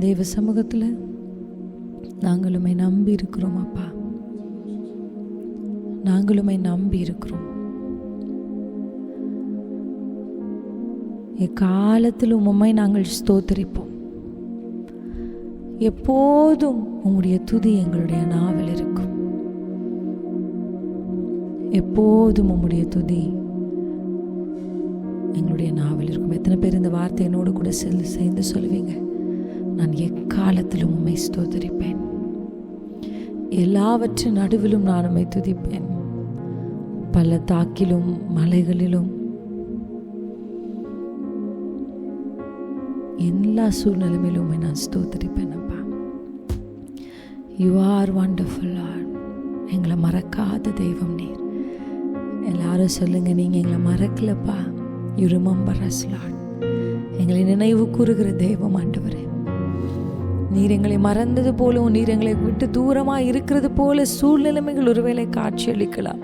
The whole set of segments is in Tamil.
தேவ சமூகத்தில் நாங்களுமே நம்பி இருக்கிறோம் அப்பா, நாங்களுமே நம்பி இருக்கிறோம். எக்காலத்தில் உம்மை நாங்கள் ஸ்தோத்திரிப்போம். எப்போதும் உம்முடைய துதி எங்களுடைய நாவில் இருக்கும். எப்போதும் உம்முடைய துதி எங்களுடைய நாவில் இருக்கும். எத்தனை பேர் இந்த வார்த்தை என்னோடு கூட சேர்ந்து சொல்லுவீங்க? நான் எக்காலத்திலும் உம்மை ஸ்தோத்திரிப்பேன், எல்லாவற்றின் நடுவிலும் நான் உம்மை துதிப்பேன், பள்ளத்தாக்கிலும் மலைகளிலும் எல்லா சூழ்நிலையிலும் உம்மை நான் ஸ்தோத்திரிப்பேன் அப்பா. You are wonderful lord. எங்களை மறக்காத தெய்வம் நீர். எல்லாரும் சொல்லுங்க, நீங்க எங்களை மறக்கலப்பா. You remember us lord. எங்களை நினைவு கூறுகிற தெய்வம் ஆண்டவரே. நீர் எங்களை மறந்தது போலவும் நீர் எங்களை விட்டு தூரமா இருக்கிறது போல சூழ்நிலைமைகள் ஒருவேளை காட்சி அளிக்கலாம்.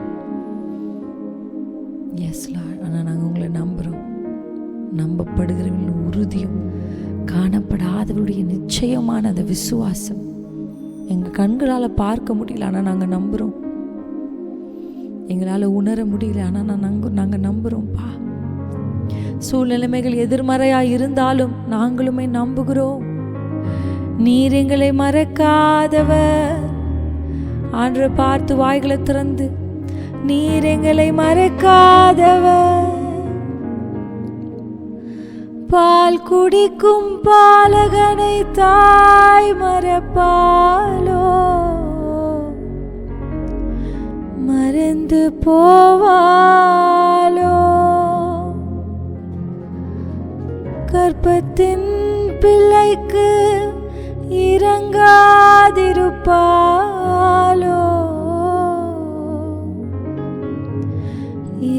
Yes lord. ஆனால் நாங்கள் உங்களை நம்புகிறோம். நம்பப்படுகிறவர்கள் உறுதியும் காணப்படாதவருடைய நிச்சயமான அந்த விசுவாசம் எங்கள் கண்களால் பார்க்க முடியல, ஆனால் நாங்கள் நம்புகிறோம். எங்களால் உணர முடியல, ஆனால் நாங்கள் நம்புகிறோம்ப்பா. சூழ்நிலைமைகள் எதிர்மறையாக இருந்தாலும் நாங்களுமே நம்புகிறோம். நீர் எங்களை மறக்காதவர். ஆண்டவரை பார்த்து வாய்களை திறந்து, நீர் எங்களை மறக்காதவர். பால் குடிக்கும் பாலகனை தாய் மறப்பாலோ, மறந்து போவாலோ. கர்ப்பத்தின் பிள்ளைக்கு இறங்காதிருப்பாலோ,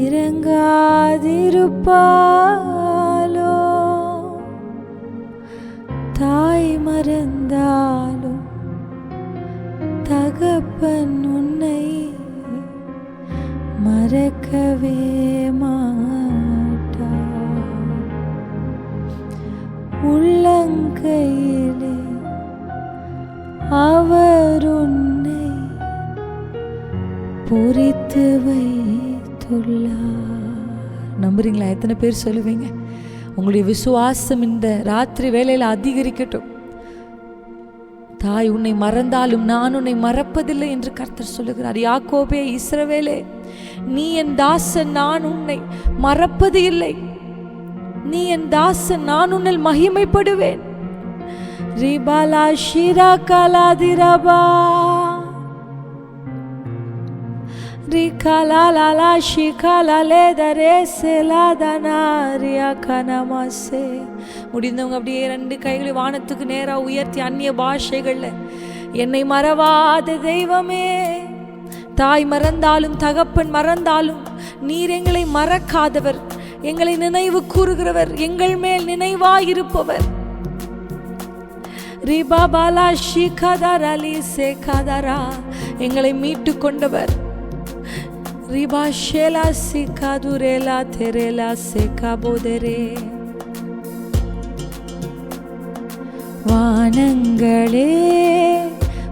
இறங்காதிருப்பாலோ. தாய் மறந்தாலும் தகப்பன் உன்னை மறக்கவே மாட்டார். உள்ளங்கையிலே அவர் உன்னை பொறித்து வைத்துள்ளார். நம்புறீங்களா? எத்தனை பேர் சொல்லுவீங்க? உங்களுடைய விசுவாசம் இந்த ராத்திரி வேளையில் அதிகரிக்கட்டும். தாய் உன்னை மறந்தாலும் நான் உன்னை மறப்பதில்லை என்று கர்த்தர் சொல்லுகிறார். யாக்கோபே, இஸ்ரவேலே, நீ என் தாசன், நான் உன்னை மறப்பது இல்லை. நீ என் தாசன், நான் உன்னில் மகிமைப்படுவேன். ரிபாலா ஷிரா கலாதிரபா முடிந்தவங்க அப்படியே 2 கைகளை வானத்துக்கு நேராக உயர்த்தி அந்நிய பாஷைகள்ல, என்னை மறவாத தெய்வமே, தாய் மறந்தாலும் தகப்பன் மறந்தாலும் நீர் எங்களை மறக்காதவர், எங்களை நினைவு கூறுகிறவர், எங்கள் மேல் நினைவாயிருப்பவர். ரிபாபாலா ஷிகதரலி சேகதரா, எங்களை மீட்டு கொண்டவர். ரிபா ஷேலா சிகாதுரேலா தெரேலா சேகாபோதரே. வானங்களே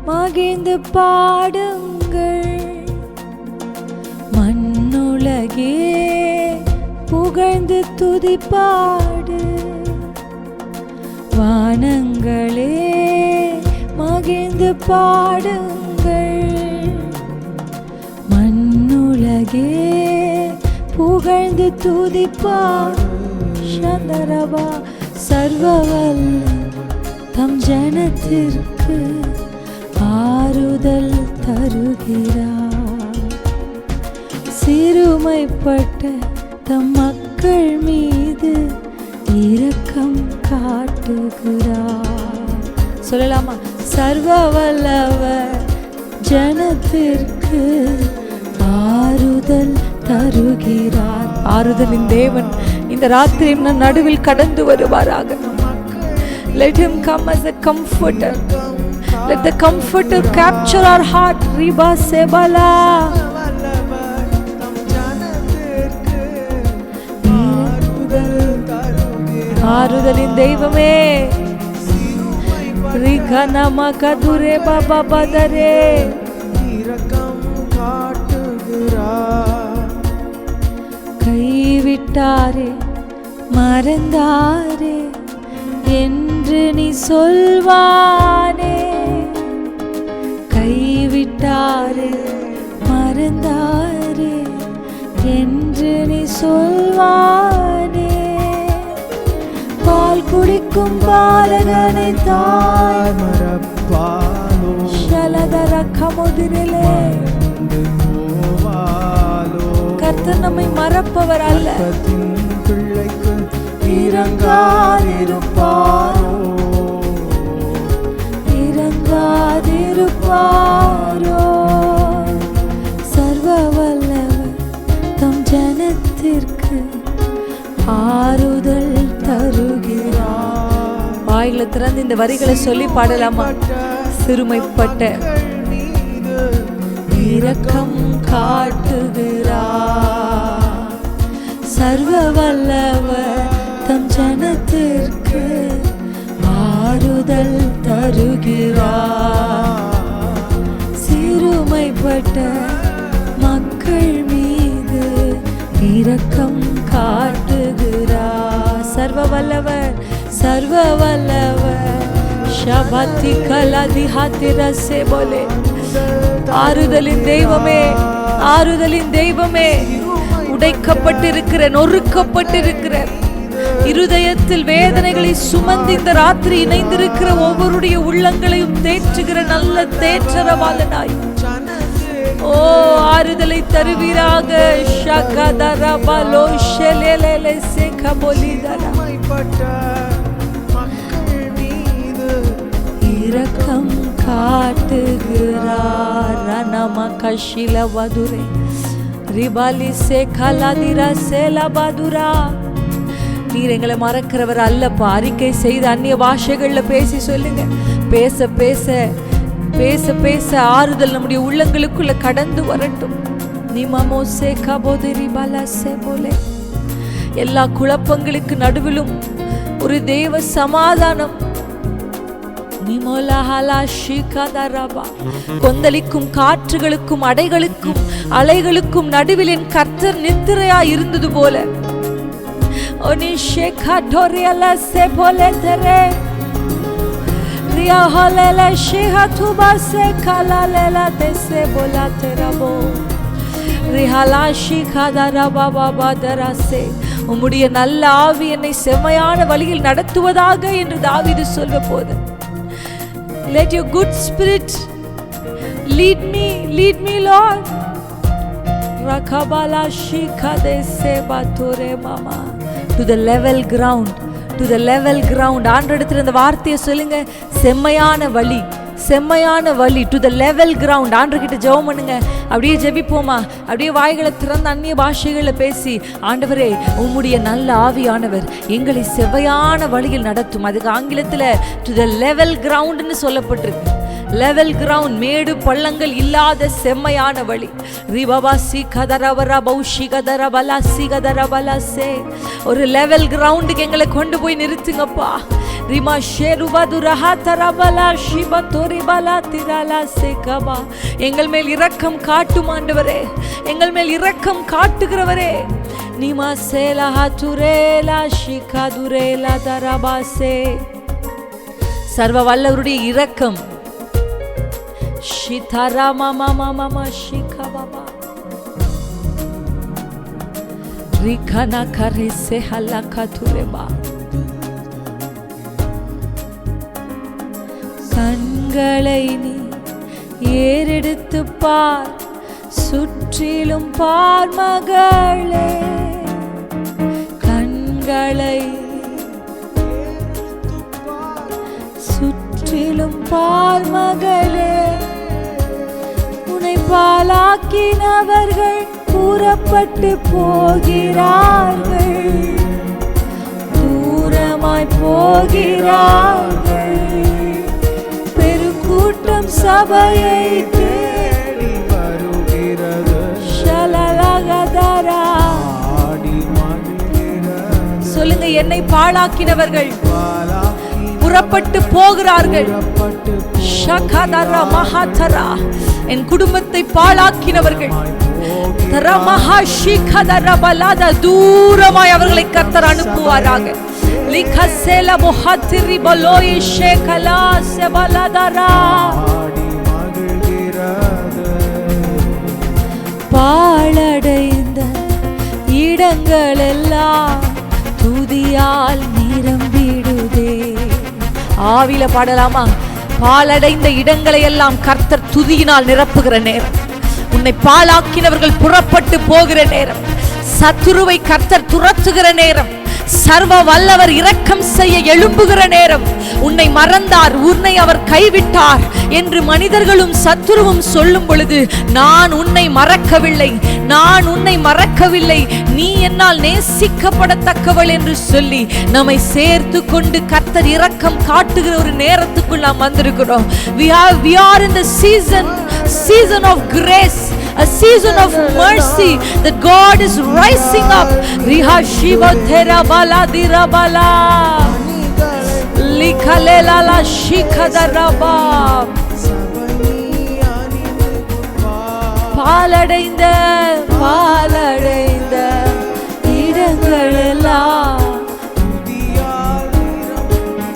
மகிழ்ந்து பாடுங்கள், மண்ணுலகே புகழ்ந்து துதிப்பாடு. வானங்களே மகிழ்ந்து பாடுங்கள், மண்ணுலகே புகழ்ந்து துதிப்பாடு. சந்தரவா சர்வவல்ல தம் ஜனத்திற்கு ஆறுதல் தருகிறார். சிறுமைப்பட்ட தம் மக்கள் மீது இரக்கம் காட்டுகிறார். சொல்லலாமா? சர்வவல்லவர் ஜனத்திற்கு ஆறுதல் தருகிறார். ஆறுதலின் தேவன் இந்த ராத்திரி நம் நடுவில் கடந்து வருவாராக. Let him come as a comforter. Let the comforter capture our heart. Riba sebala ஆறுதலின் தெய்வமே, ரிகனம கதுரே பாபா பதரே இரக்கம் காட்டுகிறார். கைவிட்டாரே மறந்தாரே என்று நீ சொல்வானே. கைவிட்டாரே மறந்தாரே என்று நீ சொல்வானே. பால் குடிக்கும் பாலகனை தாய் மறப்பாலோ ஷலதர கமுதிரிலே. கர்த்தர் நம்மை மறப்பவர் அல்ல. பிள்ளைக்கு இறங்காதிருப்பாரோ இறங்காதிருப்பாரோ. சர்வ வல்லவர் தம் ஜனத்திற்கு ஆறுதல் தருகிறார். வாயில திறந்து இந்த வரிகளை சொல்லி பாடலாமா? சிறுமைப்பட்ட இரக்கம் காட்டுகிறார். சர்வ வல்லவர் தம் ஜனத்திற்கு ஆறுதல் தருகிறார். சிறுமைப்பட்ட மக்கள் மீது இரக்கம் காட்டுகிறார். சர்வ வல்லவர் சர்வ வல்லவர் ஷபத்தி கலதி ஹாத்திரசே போலே. ஆறுதலின் தெய்வமே, ஆறுதலின் தெய்வமே, உடைக்கப்பட்டிருக்கிற நொறுக்கப்பட்டிருக்கிற இருதயத்தில் வேதனைகளை சுமந்து இந்த ராத்திரி இணைந்திருக்கிற ஒவ்வொருடைய உள்ளங்களையும் தேற்றுகிற நல்ல தேற்றரவாளனாய் ஓ ஆறுதலை தருவீராக. ஷகதரபலோ ஷெலெலெலே சேகபோலிதரா. இரக்கம் காட்டுகிறார். ரணமகஷில வதுரே ரிபாலி சேகலதிரா சேலபதுரா. நீர் எங்களை மறக்கிறவர் அல்லப்பா. அறிக்கை செய்து அந்நிய பாஷைகள்ல பேசி சொல்லுங்க. பேச பேச பேச பேச ஆறுதல் நம்முடைய உள்ளங்களுக்குள்ள கடந்து வரட்டும். நிமமோ சேகபோதிரி பலசே போலே. எல்லா குழப்பங்களுக்கு நடுவிலும் ஒரு தேவ சமாதானம். கொந்தளிக்கும் காற்றுகளுக்கும் அடைகளுக்கும் அலைகளுக்கும் நடுவில் என் கர்த்தர் நித்திரையா இருந்தது போல உம்முடைய நல்ல ஆவி என்னை செம்மையான வழியில் நடத்துவதாக என்று தாவீது சொல்வ போது, let your good spirit lead me Lord. rakabala shikade sebatore mama to the level ground, to the level ground. ஆண்டவரிடத்தில் இந்த வார்த்தையை சொல்லுங்க. செம்மையான வழி, செம்மையான வழி, டு த லெவல் கிரவுண்ட். ஆண்டவர்கிட்ட ஜெபம் பண்ணுங்க. அப்படியே ஜெபிப்போமா? அப்படியே வாய்களை திறந்து அந்நிய பாஷைகளை பேசி, ஆண்டவரே உம்முடைய நல்ல ஆவியானவர் எங்களை செவ்வையான வழியில் நடத்தும். அதுக்கு ஆங்கிலத்தில் டு த லெவல் கிரவுண்ட்னு சொல்லப்பட்டிருக்கு. லெவல் கிரவுண்ட், மேடு பள்ளங்கள் இல்லாத செம்மையான வழி. ரிபாபாசி கதரவரா பௌஷி கதரபலா சிகதரபலாசே. ஒரு லெவல் கிரவுண்டுக்கு எங்களை கொண்டு போய் நிறுத்துங்கப்பா. ரிமா ஷேருபதுரஹா தரபலா ஷிபதோரிபலா திரலா சேகபா. எங்கள் மேல் இரக்கம் காட்டும் ஆண்டவரே, எங்கள் மேல் இரக்கம் காட்டுகிறவரே. நிமா சேலஹா துரேலா ஷிகதுரேலா தரபாசே. சர்வ வல்லவருடைய இரக்கம். ஷிதரா மாமா மாமா ஷிகபாபா ரிகனா கரேசே ஹலகா துரேபா. கண்களை நீ ஏறெடுத்து பார், சுற்றிலும் பார் மகளே. கண்களை சுற்றிலும் பார் மகளே. உன்னை பாலாக்கினவர்கள் கூறப்பட்டு போகிறார்கள், தூரமாய் போகிறார்கள். பெருக்கூட்டம் சபையை தேடி வருகிறது. ஷலலகதரா சொல்லுங்க. என்னை பாழாக்கினவர்கள், புற புறப்பட்டு போகிறார்கள். புறப்பட்டு ஷகதரா மஹதரா, என் குடும்பத்தை பாழாக்கினவர்கள் தூரமாய் அவர்களை கர்த்தர் அனுப்புவாராக. பாழடைந்த இடங்கள் எல்லாம் துதியால் நிரம்பிடுதே. ஆவில பாடலாமா? பாழடைந்த இடங்களை எல்லாம் கர்த்தர் துதியினால் நிரப்புகிற நேரம். உன்னை பாழாக்கினவர்கள் புறப்பட்டு போகிற நேரம். சத்துருவை கர்த்தர் துரத்துகிற நேரம். சர்வ வல்லவர் இரக்கம் செய்ய எழும்புகிற நேரம். உன்னை மறந்தார், உன்னை அவர் கைவிட்டார் என்று மனிதர்களும் சத்துருவும் சொல்லும் பொழுது, நான் உன்னை மறக்கவில்லை, நான் உன்னை மறக்கவில்லை, நீ என்னால் நேசிக்கப்படத்தக்கவள் என்று சொல்லி நம்மை சேர்த்து கொண்டு கர்த்தர் இரக்கம் காட்டுகிற ஒரு நேரத்துக்குள் நாம் வந்திருக்கிறோம். We are in the season of grace, a season of mercy that God is rising up. Riha shiva thera bala dirabala likhalela la shikhadaraba. பாலடைந்த இடங்களெல்லாம்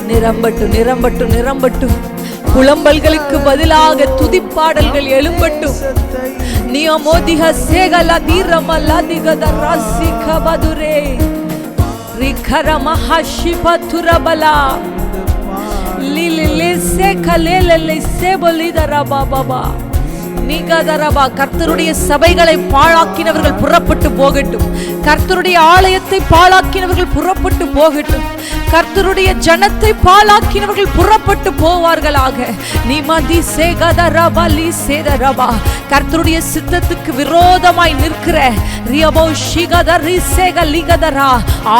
நிரம்பட்டும், நிரம்பட்டும், நிரம்பட்டும். புலம்பல்களுக்கு பதிலாக துதிப்பாடல்கள் எழும்பட்டும். நியமோதிஹ சேகல தீரமல திகத ரசிக பதுரே ரிகரமஹ ஷிபதுரபலா லிலிலே சேகலேலே சேபலிதர பாபா நீகதரபா. கர்த்தருடைய சபைகளை பாழாக்கினவர்கள் புறப்பட்டு போகட்டும். கர்த்தருடைய ஆலயத்தை பாழாக்கினவர்கள் புறப்பட்டு போகட்டும். கர்த்தருடைய ஜனத்தை பாழாக்கினவர்கள் புறப்பட்டு போவார்களாக. நிமதி சேகதரபா லி சேதரபா. கர்த்தருடைய சித்தத்துக்கு விரோதமாய் நிற்கிற ரியபோ ஷிகதரி சேகலிகதரா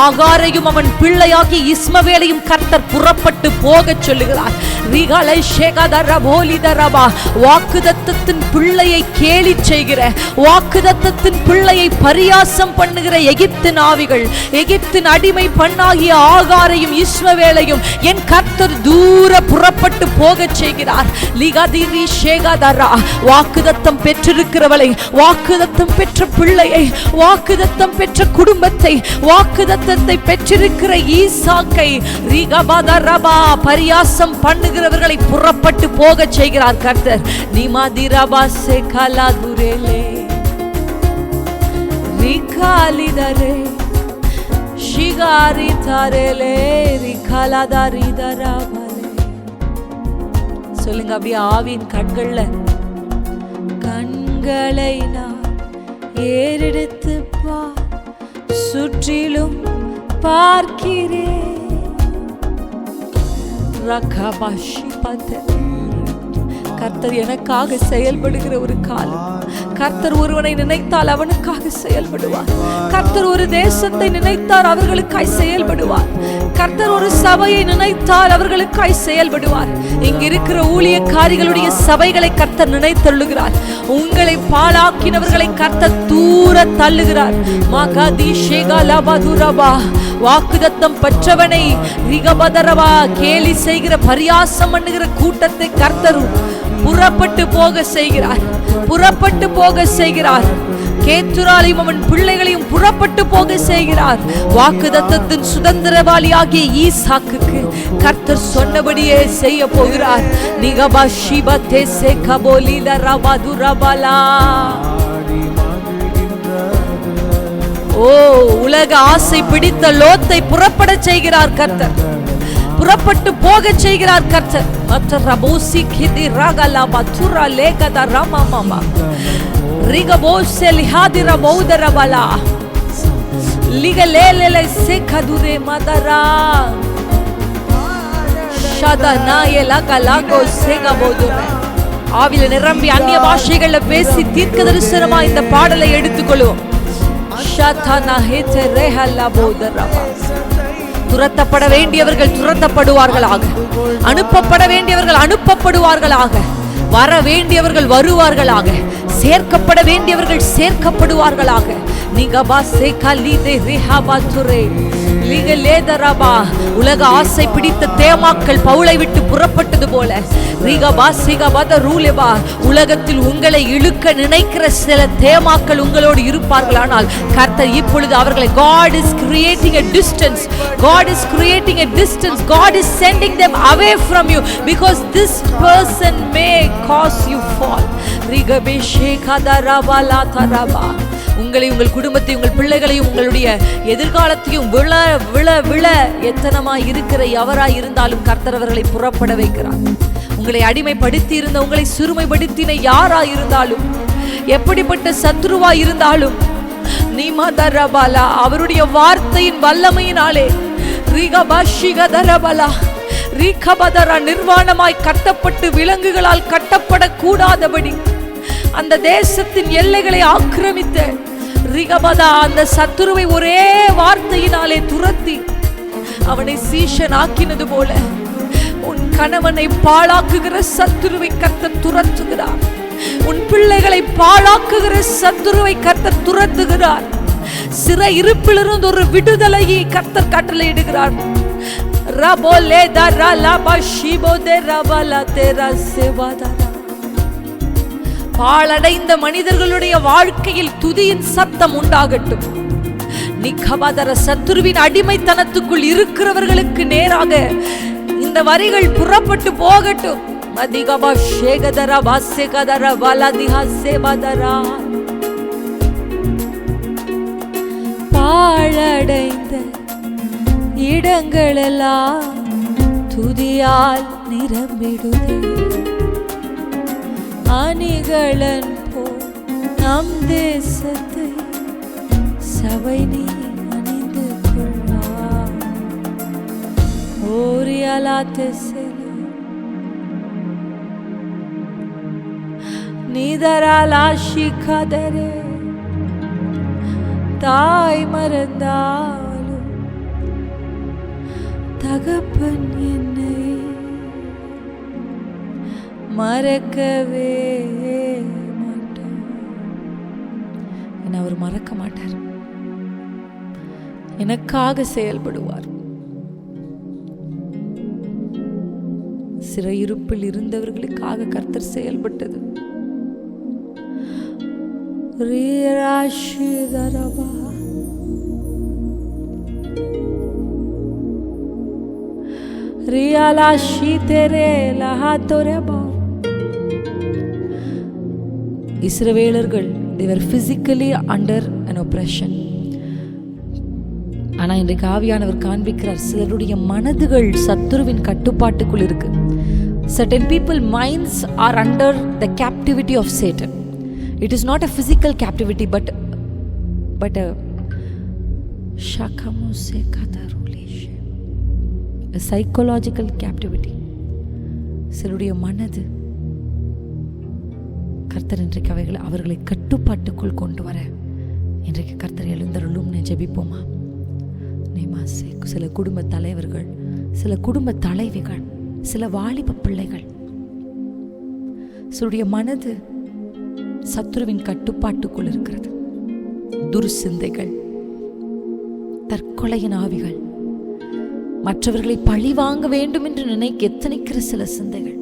ஆகாரையும் அவன் பிள்ளையாகி இஸ்மவேலையும் கர்த்தர் புறப்பட்டு போகச் சொல்லுகிறார். ரிகலை ஷேகதரபோலிதரபா. வாக்குதத்தத்தின் பிள்ளையை கேலி செய்கிற, வாக்குதத்தத்தின் பிள்ளையை பரியாசம் பண்ணுகிற எகிப்தின் ஆவிகள், எகிப்தின் அடிமை பண்ணாகிய ஆகாரையும் இஸ்மவேலையும் என் கர்த்தர் தூர புறப்பட்டு போகச் செய்கிறார். லிகதிரி ஷேகதரா. வாக்குதத்தம் பெற்றிருக்கிறவளை, வாக்குதத்தம் பெற்ற பிள்ளையை, வாக்குதத்தம் பெற்ற குடும்பத்தை, வாக்குதத்தத்தை பெற்றிருக்கிற ஈசாக்கை ரிகபதரபா பரியாசம் பண்ணுகிறவர்களை புறப்பட்டு போகச் செய்கிறார் கர்த்தர். நிமதிரபா சேகலா துரேலே ரிகாலிதரே ஷிகாரி தரேலே ரிகாலதரிதரபலே. சொல்லுங்க அப்படியே ஆவியின் கண்களை நான் ஏறெடுத்து சுற்றிலும் பார்க்கிறேன். கர்த்தர் எனக்காக செயல்படுகிற ஒரு காலம். கர்த்தர் ஒருவனை நினைத்தால் அவனுக்காக செயல்படுவார். கர்த்தர் ஒரு தேசத்தை நினைத்தார் அவர்களுக்காய் செயல்படுவார். கர்த்தர் ஒரு சபையை நினைத்தால் அவர்களுக்காய் செயல்படுவார். இங்க இருக்கிற ஊழியக்காரிகளுடைய சபைகளை கர்த்தர் நினைத்தள்ளுகிறார். உங்களை பாழாக்கினவர்களை கர்த்தர் தூர தள்ளுகிறார். வாக்குதத்தம் பெற்றவனை ரிகபதரவா கேலி செய்கிற, பரியாசம் பண்ணுகிற கூட்டத்தை கர்த்தர் புறப்பட்டு போக செய்கிறார், புறப்பட்டு போக செய்கிறார். கேத்துராலையும் அவன் பிள்ளைகளையும் புறப்பட்டு போக செய்கிறார். வாக்குதத்தத்தின் சுதந்திரவாளியாகிய ஈசாக்குக்கு கர்த்தர் சொன்னபடியே செய்ய போகிறார். நிகபா ஷிபதே சேகபோலில ரபதுரபலா. ஓ, உலக ஆசை பிடித்த லோத்தை புறப்பட செய்கிறார் கர்த்தர், புறப்பட்டு போக செய்கிறார் கர்த்தர். மற்றபோசி கிதி ரகலா மதுரா லேகத ரமமமா ரிகபோசே லிஹாதிர மௌதரபலா லிகலேலே சேகதுரே மதரா ஷதனாயே லகலாகோ சேகபோதுரே. ஆவில நிரம்பி அந்நிய பாஷைகள்ல பேசி தீர்க்க தரிசனமா இந்த பாடலை எடுத்துக்கொள்வோம். துரத்தப்பட வேண்டியவர்கள் துரத்தப்படுவார்களாக, அனுப்பப்பட வேண்டியவர்கள் அனுப்பப்படுவார்களாக, வர வேண்டியவர்கள் வருவார்களாக, சேர்க்கப்பட வேண்டியவர்கள் சேர்க்கப்படுவார்களாக. நிகபா சேகலிதே ரிஹபதுரே உலக ஆசை பிடித்த தேமாக்கள் பவுலை விட்டு புறப்பட்டது போல உலகத்தில் உங்களை இழுக்க நினைக்கிற சில தேமாக்கள் உங்களோடு இருப்பார்களானால் கர்த்தர் இப்பொழுது அவர்களை God is creating a distance. God is creating a distance. God is sending them away from you because this person may cause you fall. உங்களை, உங்கள் குடும்பத்தை, உங்கள் பிள்ளைகளையும், உங்களுடைய எதிர்காலத்தையும் விழ விழ விழ எத்தனமாய் இருக்கிற எவராய் இருந்தாலும் கர்த்தர் அவர்களை புறப்பட வைக்கிறார். உங்களை அடிமைப்படுத்தி இருந்த, உங்களை சிறுமைப்படுத்தின யாராய் இருந்தாலும், எப்படிப்பட்ட சத்ருவாய் இருந்தாலும், நீமாதரபாலா அவருடைய வார்த்தையின் வல்லமையினாலே நிர்வாணமாய் கட்டப்பட்டு விலங்குகளால் கட்டப்படக்கூடாதபடி அந்த தேசத்தின் எல்லைகளை ஆக்கிரமித்த ரிகபதா அந்த சத்துருவை ஒரே வார்த்தையினாலே துரத்தி அவனை சீஷன் ஆக்கினது போல உன் கணவனை பாழாக்குகிற சத்துருவை கர்த்தர் துரத்துகிறார். உன் பிள்ளைகளை பாழாக்குகிற சத்துருவை கர்த்தர் துரத்துகிறார். சிறை இருப்பிலிருந்து ஒரு விடுதலையை கர்த்தர் கட்டளையிடுகிறார். பாழடைந்த மனிதர்களுடைய வாழ்க்கையில் துதியின் சத்தம் உண்டாகட்டும். நிகபதர சத்துருவின் அடிமைத்தனத்துக்குள் இருக்கிறவர்களுக்கு நேராக இந்த வரிகள் புறப்பட்டு போகட்டும். மதிகபா ஷேகதர வாசேகதர வலதிஹா சேவதரா. பாழடைந்த இடங்களெல்லாம் துதியால் நிரம்பிடுதே. அணிகளன் போல் நம் தேசத்தை சபை நீ அணிந்து கொள்ளா. ஓரியலாத்தே நீதராலாஷிகதரே. தாய் மறந்தாலும் தகப்பன் என்னை மறக்கவே மாட்டார். என்ன அவர் மறக்க மாட்டார், எனக்காக செயல்படுவார். சிறையிருப்பில் இருந்தவர்களுக்காக கர்த்தர் செயல்பட்டது. இஸ்ரவேலர்கள் they were physically under an oppression. ஆனா இன்றைக்கு ஆவியானவர் காண்பிக்கிறார், சிலருடைய மனதுகள் சத்துருவின் கட்டுப்பாட்டுக்குள் இருக்கு. Certain people minds are under the captivity of Satan. It is not a physical captivity but a shakamuse kadarulishe, a psychological captivity. சிலருடைய மனது கர்த்தர் இன்றைக்கு அவர்களை கட்டுப்பாட்டுக்குள் கொண்டு வர இன்றைக்கு கர்த்தர் எழுந்தருளும். ஜெபிப்போமா? சில குடும்ப தலைவர்கள், சில குடும்ப தலைவிகள், சில வாலிப பிள்ளைகள், சிலருடைய மனது சத்துருவின் கட்டுப்பாட்டுக்குள் இருக்கிறது. துர்சிந்தைகள், தற்கொலையின் ஆவிகள், மற்றவர்களை பழி வாங்க வேண்டும் என்று நினைக்க எத்தனைக்கிற சில சிந்தைகள்.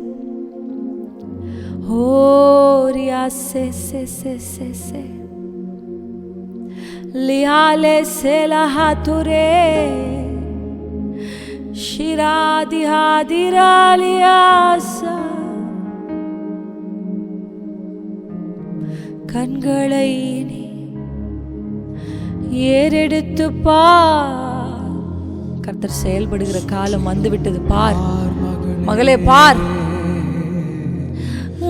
ஓரியா சே சே சே சே சே லியாலே சேலஹாதுரே ஷிராதிஹாதிராலியாசா. கண்களை ஏறெடுத்து பார், கர்த்தர் செயல்படுகிற காலம் வந்துவிட்டது. பார் மகளே, பார்.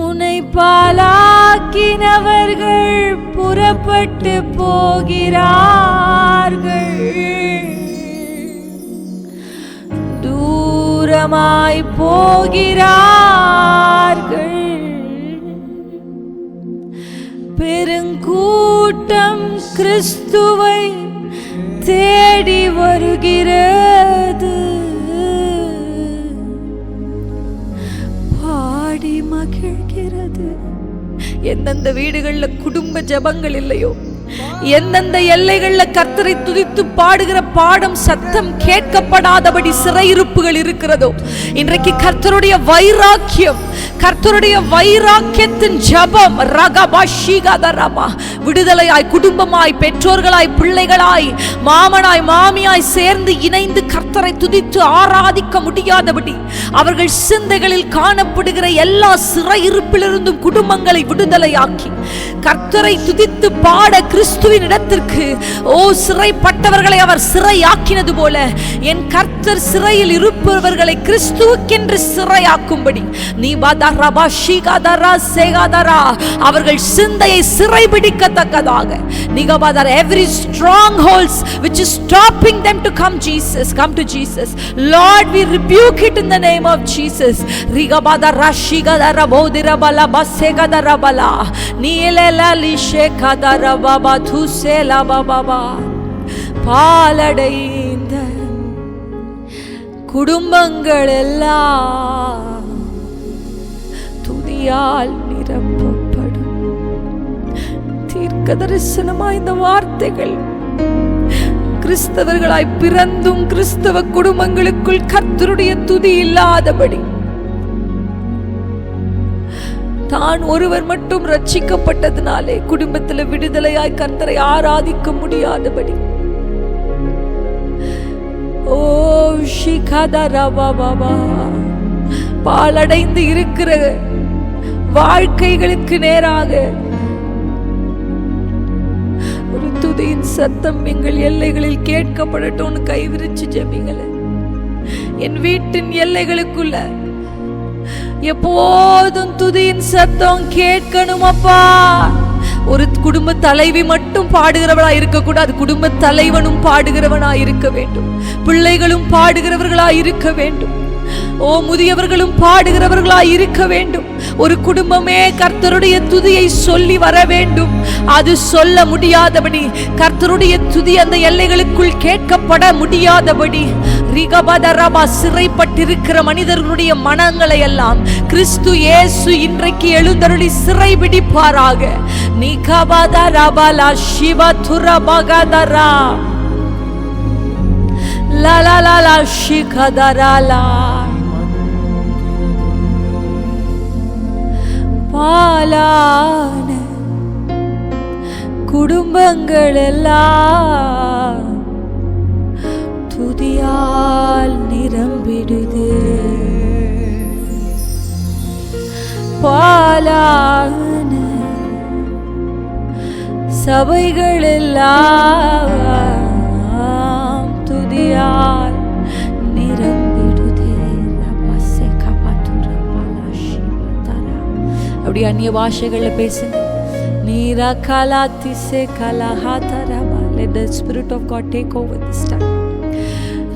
உன்னை பாலாக்கினவர்கள் புறப்பட்டு போகிறார்கள், தூரமாய் போகிறார்கள். பெருங்கூட்டம் கிறிஸ்துவை தேடி வருகிறது, பாடி மகிழ்கிறது. எந்தெந்த வீடுகள்ல குடும்ப ஜெபங்கள் இல்லையோ, எந்தெந்த எல்லைகள்ல கர்த்தரை துதித்து துதித்து பாடுகிற பாடம் சத்தம் கேட்கப்படாதபடி சிறையிருப்புகள் இருக்கிறதோ, இன்றைக்கு கர்த்தருடைய வைராக்கியம், கர்த்தருடைய வைராக்கியத்தின் ஜபம் ரகபாஷிகதரமா விடுதலையாய், குடும்பமாய், பெற்றோர்களாய், பிள்ளைகளாய், மாமனாய், மாமியாய் சேர்ந்து இணைந்து கர்த்தரை துதித்து ஆராதிக்க முடியாதபடி அவர்கள் சிந்தைகளில் காணப்படுகிற எல்லா சிறையிருப்பிலிருந்தும் குடும்பங்களை விடுதலையாக்கி கர்த்தரை துதித்து பாட கிறிஸ்துவின் இடத்திற்கு சிறைப்பட்டவர்களை அவர் சிறையாக்கினது போல என் கர்த்தர் சிறையில் இருப்பவர்களை கிறிஸ்துவுக்கென்று சிறையாக்கும்படி நீ அவர்கள் சிந்தையை சிறைபிடிக்கத்தக்கதாக நிகபாதர் every strongholds which is stopping them to come to Jesus, Lord, we rebuke it in the name of Jesus. Rigabadara shigadara bodirabala basegadara bala நீலல லிஷேகதர Baba துசேலா Baba பாலடைந்த குடும்பங்கள் எல்லாம் துதியால் நிரப்பப்படும். தீர்க்க தரிசனமாய் இந்த வார்த்தைகள் கிறிஸ்தவர்களாய் பிறந்தும் கிறிஸ்தவ குடும்பங்களுக்குள் கர்த்தருடைய துதி இல்லாதபடி, தான் ஒருவர் மட்டும் ரட்சிக்கப்பட்டதினாலே குடும்பத்தில் விடுதலையாய் கர்த்தரை ஆராதிக்க முடியாதபடி, பாலடைந்து இருக்கிற வாழ்க்கைகளுக்கு நேராக ஒரு துதியின் சத்தம் எங்கள் எல்லைகளில் கேட்கப்படட்டும். கைவிரிச்சு ஜெபிங்களே. என் வீட்டின் எல்லைகளுக்குள்ள எப்போதும் துதியின் சத்தம் கேட்கணும் அப்பா. ஒரு குடும்ப தலைவி மட்டும் பாடுகிறவளா இருக்க கூடாது, குடும்ப தலைவனும் பாடுகிறவனா இருக்க வேண்டும், பிள்ளைகளும் பாடுகிறவர்களா இருக்க வேண்டும், முதியவர்களும் பாடுகிறவர்களா இருக்க வேண்டும். ஒரு குடும்பமே கர்த்தருடைய துதியை சொல்லி வர வேண்டும். அது சொல்ல முடியாதபடி, கர்த்தருடைய துதி அந்த எல்லைகளுக்குள் கேட்கப்பட முடியாதபடி ரிகபதரபா சிறைப்பட்டிருக்கிற மனிதர்களுடைய மனங்களை எல்லாம் கிறிஸ்து இயேசு இன்றைக்கு எழுந்தருளி சிறைபிடிப்பாராக. நிகபதரபலா சிவதுரபகதரா லலலலா ஷிகதரலா பாலான குடும்பங்கள் எல்லாம் துதியால் நிரம்பிடுது. பாலான சபைகள் எல்லாம் துதியால் நிரம்பிடுது. அப்படி அந்நிய பாஷைகள்ல பேசுங்க. நீரா கலாத்திசே கலஹாதரபா. Let the Spirit of God take over this time.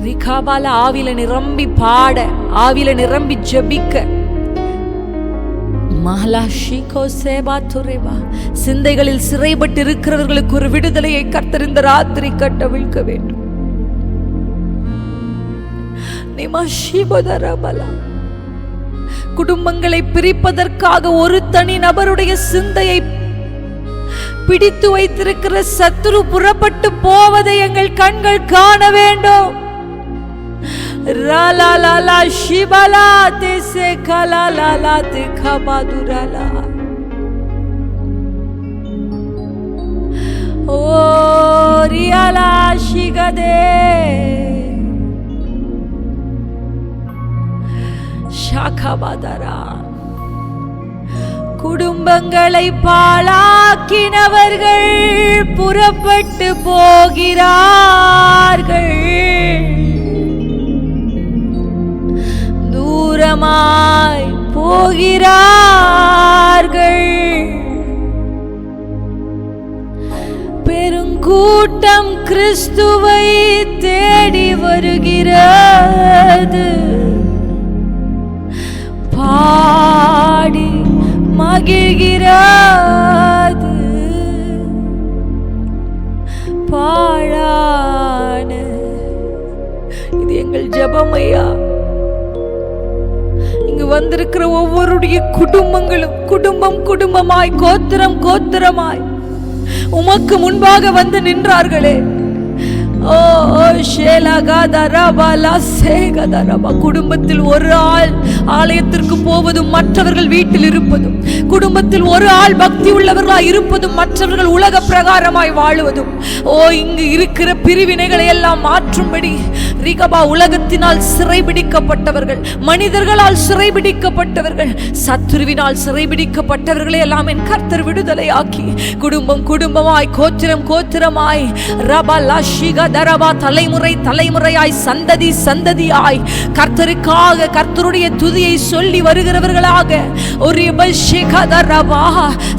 ரிகாபால ஆவில நிரம்பி பாட, ஆவில நிரம்பி ஜெபிக்க. மஹலாஷிகோ சேபா துரேபா. சிந்தைகளில் சிறைப்பட்டு இருக்கிறவர்களுக்கு ஒரு விடுதலையை கர்த்தர் இந்த ராத்திரி கட்டவிழ்க்க வேண்டும். நிமஷிபதரபலா. குடும்பங்களை பிரிப்பதற்காக ஒரு தனி நபருடைய சிந்தையை பிடித்து வைத்திருக்கிற சத்துரு புறப்பட்டு போவதை எங்கள் கண்கள் காண வேண்டும். ரலலலா ஷிபலா தேசே கலலலா தேகபாதுரலா. ஓ ரியலா ஷிகதே ஷாகபாதரா. குடும்பங்களை பாழாக்கினவர்கள் புறப்பட்டு போகிறார்கள், தூரமாய் போகிறார்கள். பெருங்கூட்டம் கிறிஸ்துவை தேடி வருகிறது, பாடி மகிழ்கிறது. பாழான இது எங்கள் ஜெபமையா. இங்கு வந்திருக்கிற ஒவ்வொருடைய குடும்பங்களும் குடும்பம் குடும்பமாய், கோத்திரம் கோத்திரமாய் உமக்கு முன்பாக வந்து நின்றார்களே. குடும்பத்தில் ஒரு ஆள் ஆலயத்திற்கு போவதும் மற்றவர்கள் வீட்டில் இருப்பதும், குடும்பத்தில் ஒரு ஆள் பக்தி உள்ளவர்களாய் இருப்பதும் மற்றவர்கள் உலக பிரகாரமாய் வாழுவதும், இங்கு இருக்கிற பிரிவினைகளை எல்லாம் மாற்றும்படி ரிகபா உலகத்தினால் சிறைபிடிக்கப்பட்டவர்கள், மனிதர்களால் சிறைபிடிக்கப்பட்டவர்கள், சத்துருவினால் சிறைபிடிக்கப்பட்டவர்களை எல்லாம் என் கர்த்தர் விடுதலையாக்கி குடும்பம் குடும்பமாய், கோத்திரம் கோத்திரமாய், ரபா லாஷிகா தரபா தலைமுறை தலைமுறையாய், சந்ததி சந்ததியாய் கர்த்தருக்காக கர்த்தருடைய துதியை சொல்லி வருகிறவர்களாக ஒரு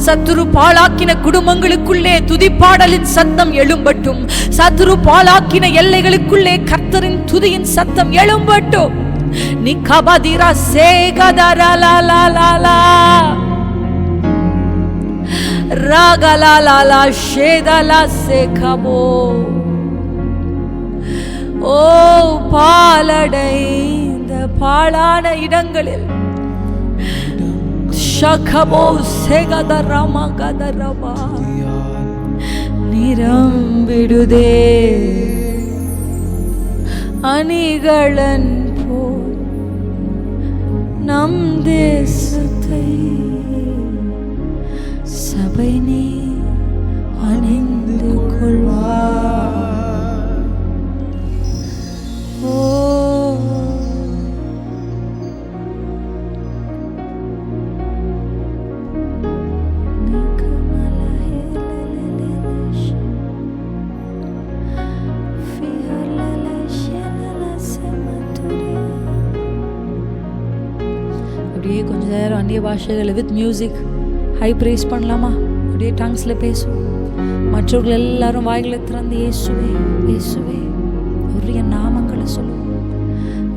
சத்துரு பாழாக்கின குடும்பங்களுக்குள்ளே துதிப்பாடலின் சத்தம் எழும்பட்டும். சத்துரு பாழாக்கின எல்லைகளுக்குள்ளே கர்த்தரின் துதியின் சத்தம் எழும்பட்டும். நிகபதிரா சேகதரலலலலா ராகலலலா ஷேதலா சேகபோ. பாலடைந்த பாழான இடங்களில் ஷகபோ சேகதரமா கதரபா நிரம்பிடுதே. அணிகளன் போல் நம் தேசத்தை சபை நீ அணிந்து கொள்வார். அப்படியே கொஞ்ச நேரம் அந்நிய பாஷைகளை வித் மியூசிக் ஹை ப்ரைஸ் பண்ணலாமா? அப்படியே டங்ஸில் பேசுவோம். மற்றவர்கள் எல்லாரும் வாய்களை திறந்து இயேசுவே இயேசுவே அவருடைய நாமங்களை சொல்லுவோம்.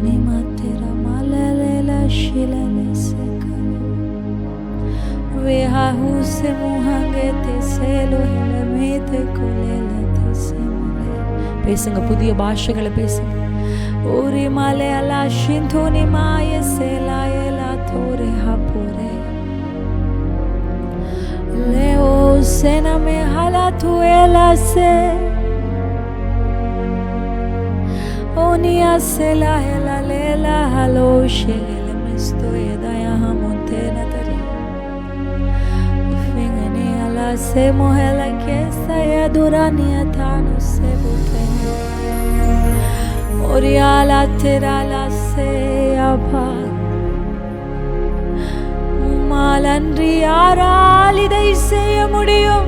நீ மாத்திர மலலேல ஷிலலே செகலோ வேஹாஹு செ முஹங்கே தே சேலோ ஹெலமே தே கோலேல தே செமலே. பேசுங்க, புதிய பாஷைகளை பேசுங்க. ஓரி மலையலா ஷிந்தோனி மாய சேலாயலா தோரே ஹாபோரே Leo sena me hala tuela se Onia sela hela lela halo shegele mesto eda yaha montena tari Fingane ala se mohela kesa ya durania tano se butene Oria la tera la se abha மாலன்றி யாரால் இதை செய்ய முடியும்?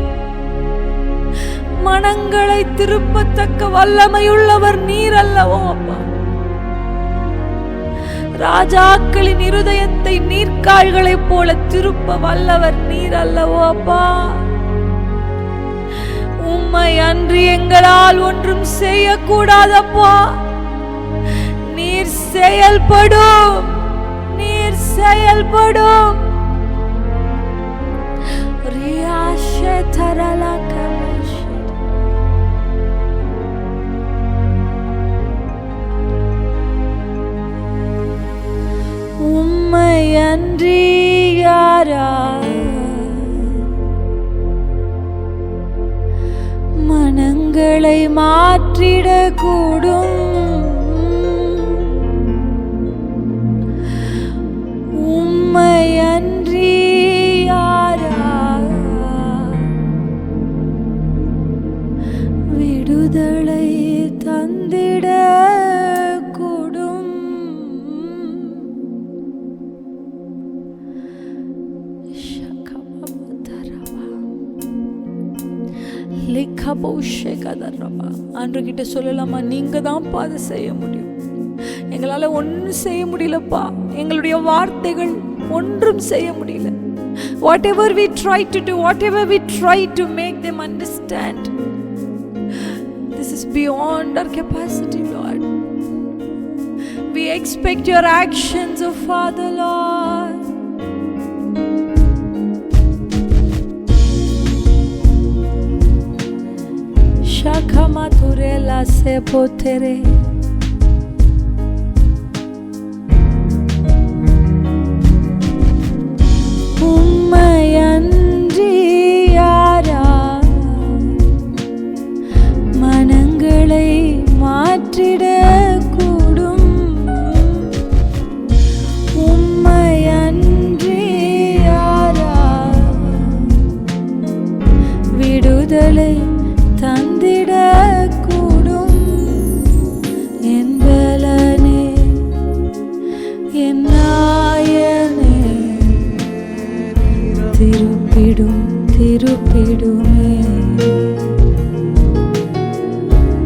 மனங்களை திருப்பத்தக்க வல்லமையுள்ளவர் நீர் அல்லவோ அப்பா. ராஜாக்களின் இருதயத்தை நீர்க்கால்களைப் போல திருப்ப வல்லவர் நீர் அல்லவோ அப்பா. உம்மை அன்றி எங்களால் ஒன்றும் செய்யக்கூடாதப்பா. நீர் செயல்படும், நீர் செயல்படும். உம்மை அன்றி யாரால் மனங்களை மாற்றிடக்கூடும்? உம்மை அன்றி விடுதலை தந்திட கூடும். அன்றுகிட்ட சொல்லலாமா, நீங்க தான் பாதை செய்ய முடியும், எங்களால ஒன்றும் செய்ய முடியலப்பா. எங்களுடைய வார்த்தைகள் ஒன்றும் செய்ய முடியல. Whatever we try to do, whatever we try to make them understand, this is beyond our capacity, Lord. We expect your actions, oh Father, Lord. Shakama turela se potere உம்மையன்றி யாரால் மனங்களை என் நாயனே திருப்பிடும் திருப்பிடுமே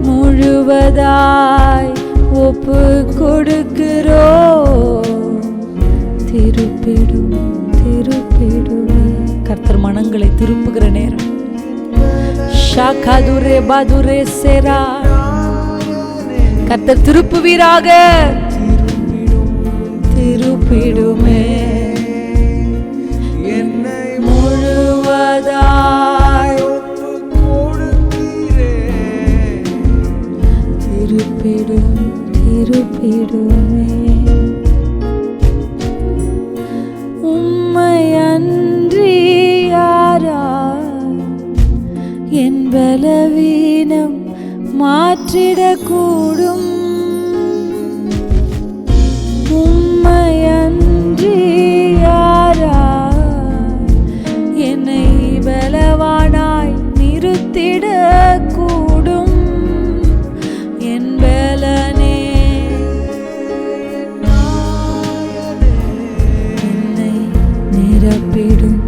முழுவதாய் ஒப்பு கொடுக்கிறோ திருப்பிடும் திருப்பிடுமே. கர்த்தர் மனங்களை திருப்புகிற நேரம். ஷாகாதுரே பாதுரே சேரா கர்த்தர் திருப்புவீராக. திருப்பிடுமே என்னை முழுவதாய் திருப்பிடும் திருப்பிடுமே. உம்மை அன்றி யாரா என் பலவீனம் மாற்றிடக்கூடும். உம்மை அன்றி யாரா என்னை பலவானாய் நிறுத்திடக்கூடும். என் பலனே என்னை நிரப்பிடும்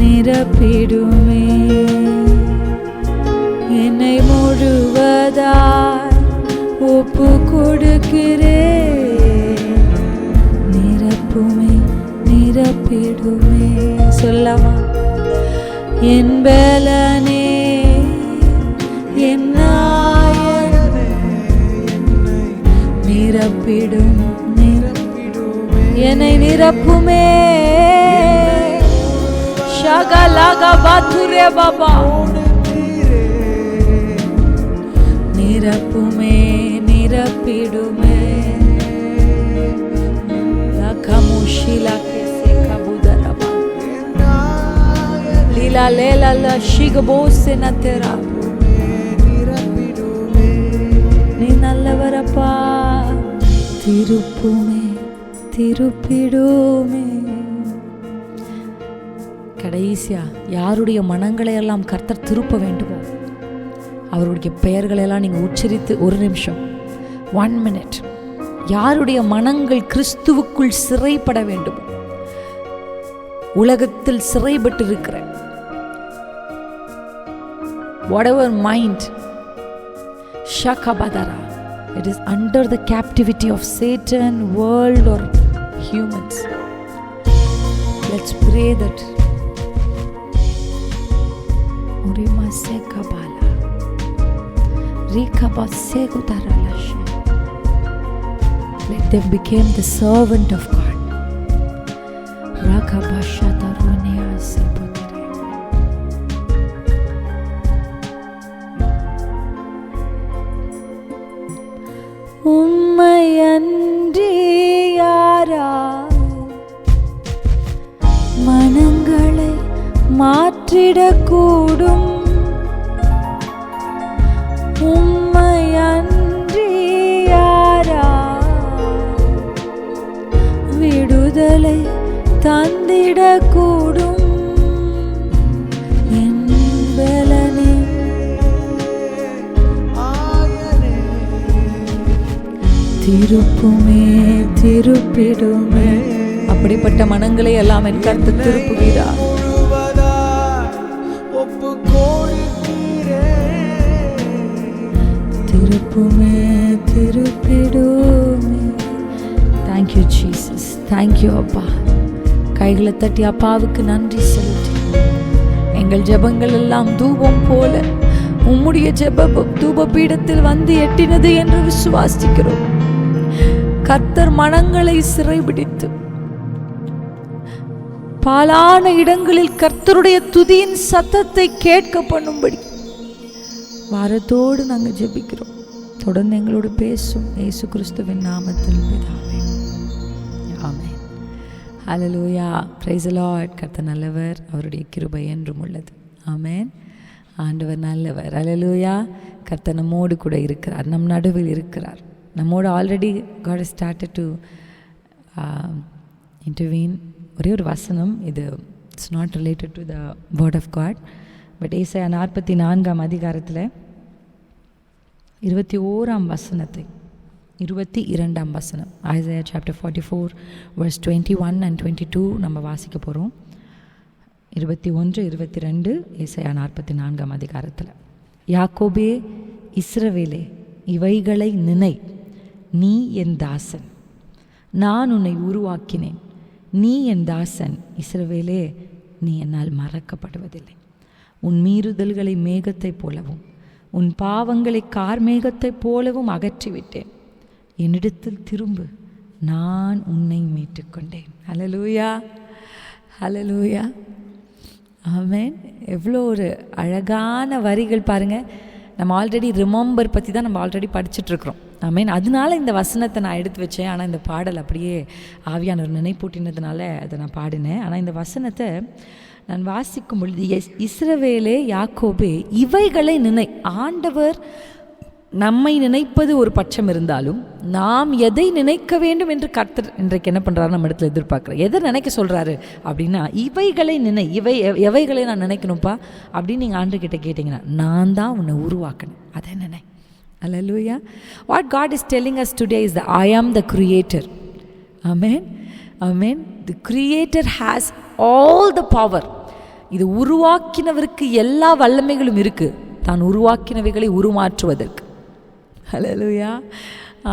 நிரப்பிடுமே. என்னை முழுவதாய் ஒப்பு கொடுக்கிறேன். நிரப்புமே நிரப்பிடுமே. சொல்லவா? என் பலனே என் நாயனே நிரப்பிடும் என்னை நிரப்புமே. ஷகலக பாதுரே பாபா நிரப்புமே நிரப்பிடுமே. லகமுஷிலா கேசே கபுதரபா லீலா லேலா ல ஷிகபோசே நதேரா. நீ நல்லவரப்பா. திருப்புமே திருப்பிடுமே. கடைசியா யாருடைய மனங்களை எல்லாம் கர்த்தர் திருப்ப வேண்டுமோ அவருடைய பெயர்களை எல்லாம் நீங்க உச்சரித்து ஒரு நிமிஷம் 1 minute யாருடைய மனங்கள் கிறிஸ்துவுக்குள் சிறைப்பட வேண்டும், உலகத்தில் சிறைப்பட்டு இருக்கிற whatever mind shakabadara it is under the captivity of Satan, world or humans. Let's pray that urima sekabala rikabasekutaralasha let them become the servant of God. Rakabashatarunia seputare உம்மை அன்றி யாரா மனங்களை மாற்றிடக்கூடும். உம்மை அன்றி யாரா விடுதலை தந்திடக்கூடும். என் பலனே திருப்புமே திருப்பிடுமே. அப்படிப்பட்ட மனங்களை எல்லாம் என் கர்த்தர் திருப்புகிறார். திருப்புமே திருப்பிடுமே. தேங்க்யூ ஜீசஸ், தேங்க்யூ அப்பா. கைகளை தட்டி அப்பாவுக்கு நன்றி செலுத்தி எங்கள் ஜெபங்கள் எல்லாம் தூபம் போல உம்முடைய ஜெப தூப பீடத்தில் வந்து எட்டினது என்று விசுவாசிக்கிறோம். கர்த்தர் மனங்களை சிறைபிடித்து பாலான இடங்களில் கர்த்தருடைய துதியின் சத்தத்தை கேட்க பண்ணும்படி வாரத்தோடு நாங்கள் ஜெபிக்கிறோம். தொடர்ந்து எங்களோடு பேசும் இயேசு கிறிஸ்துவின் நாமத்தில் பிதாவே, ஆமென். ஹல்லேலூயா, பிரைஸ் தி லார்ட். கர்த்தர் நல்லவர், அவருடைய கிருபை என்றும் உள்ளது. ஆமென். ஆண்டவர் நல்லவர். ஹல்லேலூயா. கர்த்தர் நம்மோடு கூட இருக்கிறார், நம் நடுவில் இருக்கிறார். நம்மோடு already God has started to intervene. ஒரே ஒரு வசனம், இது it's not related to the word of God, but ஏசாயா 44 அதிகாரத்தில் 21 வசனத்தை 22ஆம் வசனம். Isaiah chapter 44 verse 21 and 22 நம்ம வாசிக்க போகிறோம். 21, 22, ஏசாயா 44ஆம் அதிகாரத்தில். யாக்கோபே, இஸ்ரவேலே, இவைகளை நினை, நீ என் தாசன், நான் உன்னை உருவாக்கினேன், நீ என் தாசன். இஸ்ரவேலே, நீ என்னால் மறக்கப்படுவதில்லை. உன் மீறுதல்களை மேகத்தைப் போலவும் உன் பாவங்களை கார்மேகத்தைப் போலவும் அகற்றிவிட்டேன். என்னிடத்தில் திரும்பு, நான் உன்னை மீட்டுக்கொண்டேன். ஹல்லேலூயா, ஹல்லேலூயா, ஆமென். எவ்வளோ ஒரு அழகான வரிகள் பாருங்கள். நம்ம ஆல்ரெடி ரிமெம்பர் பற்றி தான் நம்ம ஆல்ரெடி படிச்சுட்ருக்குறோம். ஆமென். அதனால இந்த வசனத்தை நான் எடுத்து வச்சேன். ஆனால் இந்த பாடல் அப்படியே ஆவியானவர் நினைப்பூட்டினதுனால அதை நான் பாடினேன். ஆனால் இந்த வசனத்தை நான் வாசிக்கும் பொழுது, இஸ்ரவேலே, யாக்கோபே, இவைகளை நினை. ஆண்டவர் நம்மை நினைப்பது ஒரு பட்சம் இருந்தாலும் நாம் எதை நினைக்க வேண்டும் என்று கர்த்தர் இன்றைக்கு என்ன பண்ணுறாரு, நம்ம இடத்துல எதிர்பார்க்குறேன். எதை நினைக்க சொல்கிறாரு அப்படின்னா, இவைகளை நினை. எவைகளை நான் நினைக்கணும்ப்பா அப்படின்னு நீங்கள் ஆண்டவர்கிட்ட கேட்டிங்கன்னா, நான் தான் உன்னை உருவாக்கினேன், அதை நினை. Hallelujah. What God is telling us today is that I am the creator. Amen. Amen. The creator has all the power. இது உருவாக்கினவருக்கு எல்லா வல்லமைகளும் இருக்குது, தான் உருவாக்கினவைகளை உருமாற்றுவதற்கு. ஹல்லேலூயா,